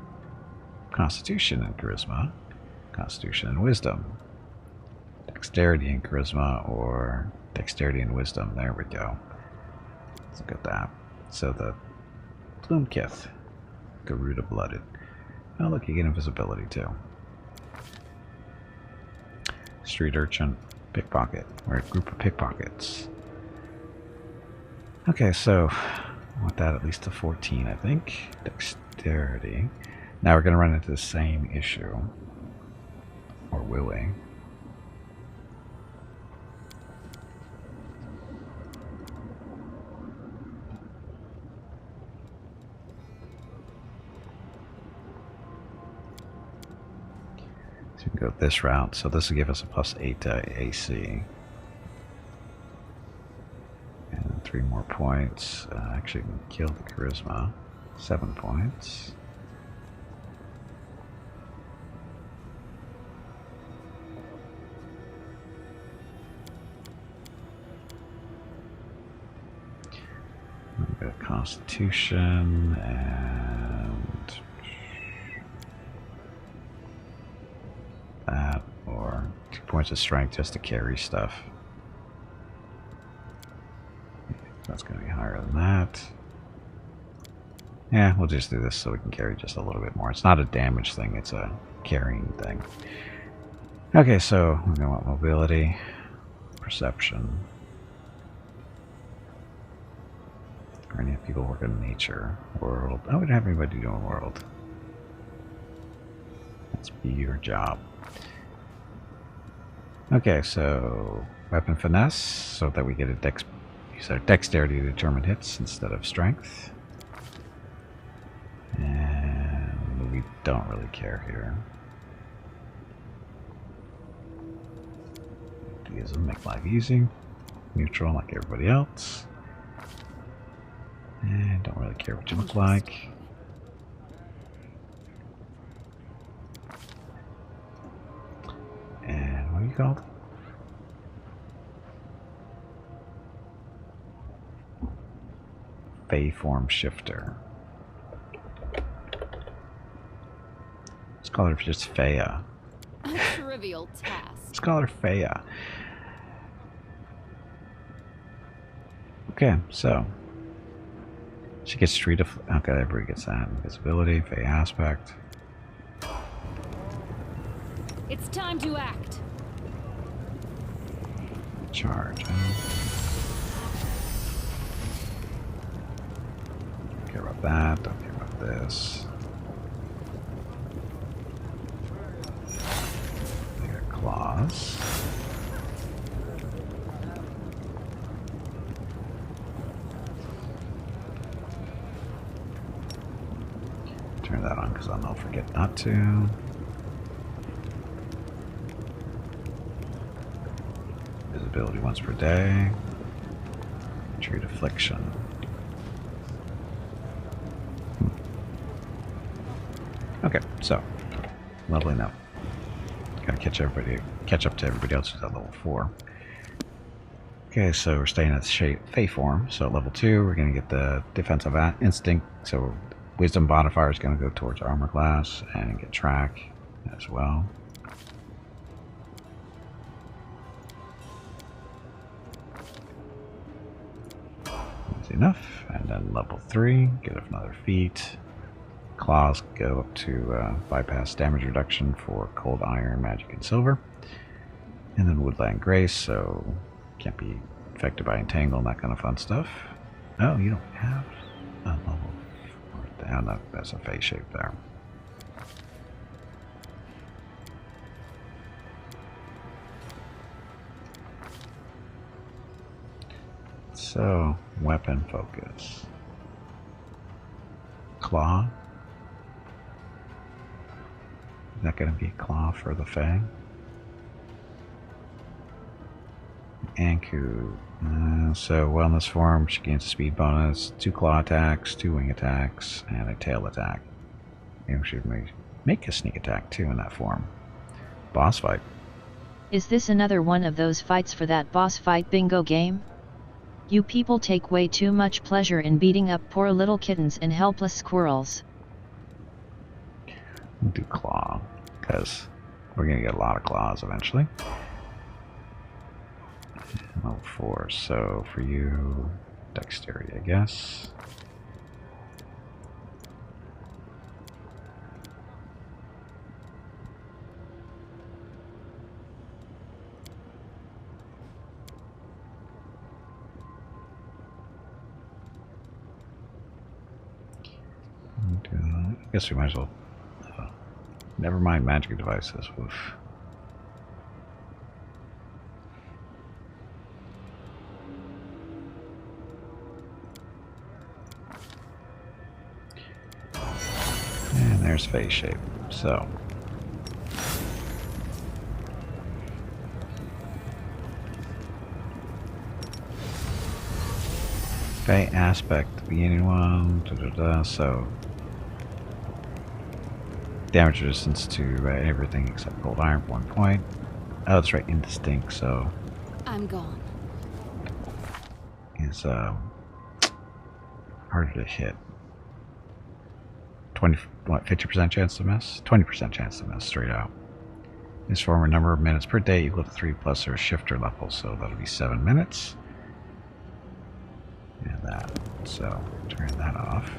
constitution and charisma, constitution and wisdom, dexterity and charisma, or dexterity and wisdom. There we go. Let's look at that. So the Gloomkith, Garuda blooded. Oh look, you get invisibility too. Street urchin, pickpocket. We're a group of pickpockets. Okay, so I want that at least to 14, I think. Dexterity. Now we're going to run into the same issue. Or will we? So we can go this route. So this will give us a +8 to AC. And 3 more points. Actually, we can kill the charisma. 7 points. We've got Constitution and that, or 2 points of strength just to carry stuff. That's going to be higher than that. Yeah, we'll just do this so we can carry just a little bit more. It's not a damage thing, it's a carrying thing. Okay, so we're going to want mobility, perception. Or any people working in nature, world. Oh, we don't have anybody doing world. Let's be your job. Okay, so weapon finesse, so that we get a use our dexterity to determine hits instead of strength. And we don't really care here. These will make life easy. Neutral like everybody else. And don't really care what you look like. And what are you called? Fey form shifter. Let's call her just Feya. A trivial task. Let's call her Feya. Okay, so she gets street of. Okay, everybody gets that. Invisibility, Fey aspect. It's time to act. Charge. Don't care about that. Don't care about this. They got claws. Turn that on because I'll forget not to. Visibility once per day. Treat affliction. Okay, so leveling up. Gotta catch up to everybody else who's at level 4. Okay, so we're staying at Fey form. So at level 2, we're gonna get the defensive instinct. So wisdom modifier is gonna go towards armor class and get track as well. That's enough. And then level 3, get another feat. Claws go up to bypass damage reduction for cold iron, magic, and silver. And then woodland grace, so can't be affected by entangle and that kind of fun stuff. Oh, you don't have a level 4 down. No, that's a face shape there. So, weapon focus. Claw. Is that going to be claw for the Fae? Anku. So, wellness form, she gains a speed bonus, 2 claw attacks, 2 wing attacks, and a tail attack. Maybe she should make a sneak attack too in that form. Boss fight. Is this another one of those fights for that boss fight bingo game? You people take way too much pleasure in beating up poor little kittens and helpless squirrels. We'll do claw, because we're going to get a lot of claws eventually. Level 4, so for you, dexterity, I guess. I guess we might as well. Never mind magic devices. Oof. And there's face shape. So. Fey aspect, beginning one. So. Damage resistance to everything except cold iron, 1 point. Oh, that's right, indistinct, so. I'm gone. Is harder to hit. 50% chance to miss? 20% chance to miss, straight out. This form a number of minutes per day equal to 3 plus their shifter level, so that'll be 7 minutes. And that. So, turn that off.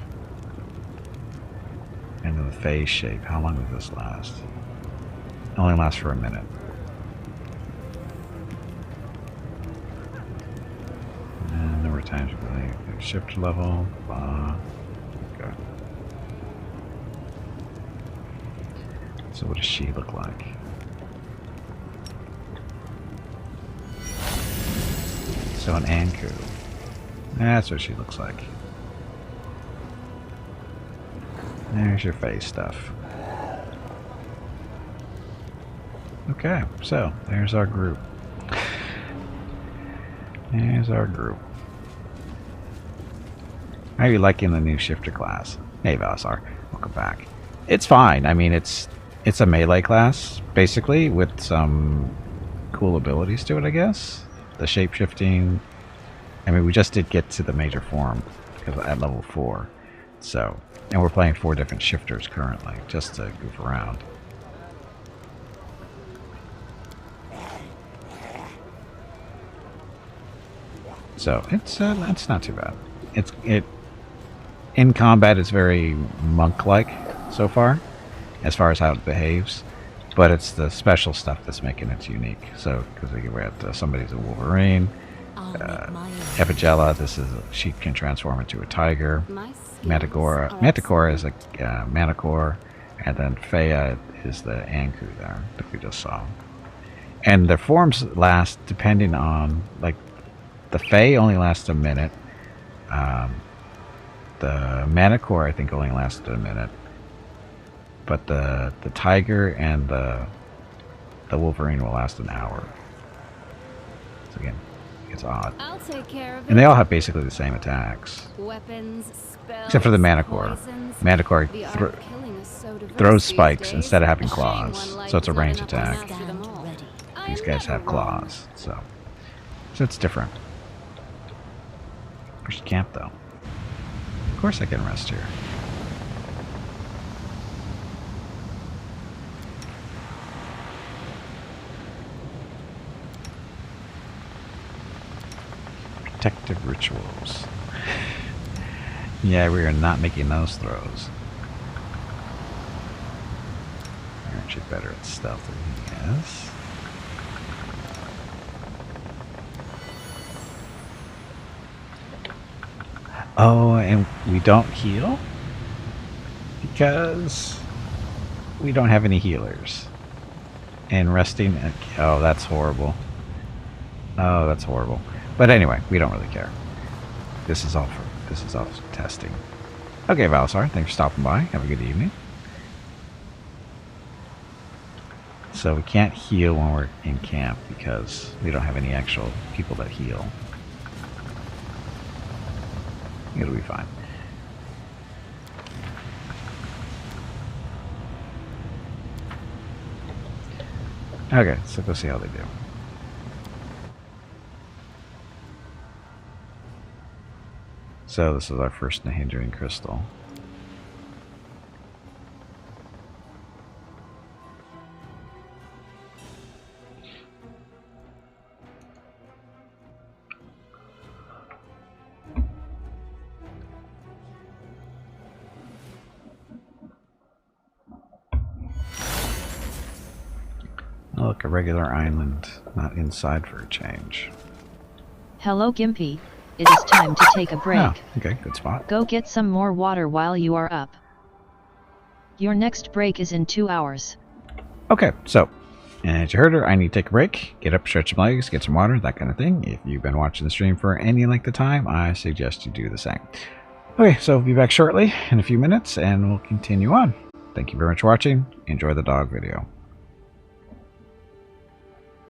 And then the phase shape. How long does this last? It only lasts for a minute. And number of times really shifter level. Okay. So what does she look like? So an Anku. That's what she looks like. There's your face stuff. Okay, so there's our group. There's our group. How are you liking the new shifter class? Hey Valasar, welcome back. It's fine. I mean, it's a melee class basically with some cool abilities to it, I guess. The shape shifting. I mean, we just did get to the major form because at level 4. So, and we're playing 4 different shifters currently, just to goof around. So it's not too bad. In combat it's very monk-like so far as how it behaves, but it's the special stuff that's making it unique. So because we got somebody's a Wolverine, Epigella. She can transform into a tiger. Manticore is a Manicore, and then Fea is the Anku there that we just saw. And the forms last depending on, like, the Fey only lasts a minute. The Manicore I think only lasted a minute, but the tiger and the Wolverine will last an hour. So again, it's odd. I'll take care of it. And they all have basically the same attacks. Weapons, spells, except for the Manicore. poisons. Manicore throws spikes instead of having A shame claws, one so it's a life range is not attack. after them all. These I'm guys have never wrong. claws, so it's different. Where's camp though? Of course I can rest here. Protective rituals. Yeah, we are not making those throws. You're actually better at stealth than he is. Oh, and we don't heal because we don't have any healers. And resting, oh, that's horrible. Oh, that's horrible. But anyway, we don't really care. This is all testing. Okay, Valisar, thanks for stopping by. Have a good evening. So we can't heal when we're in camp because we don't have any actual people that heal. It'll be fine. Okay, so go see how they do. So this is our first Nahedrian crystal. Oh, look, a regular island, not inside for a change. Hello Gimpy, it is time to take a break. Oh, okay, good spot. Go get some more water while you are up. Your next break is in 2 hours. Okay, so, as you heard her, I need to take a break, get up, stretch my legs, get some water, that kind of thing. If you've been watching the stream for any length of time, I suggest you do the same. Okay, so we'll be back shortly in a few minutes, and we'll continue on. Thank you very much for watching. Enjoy the dog video.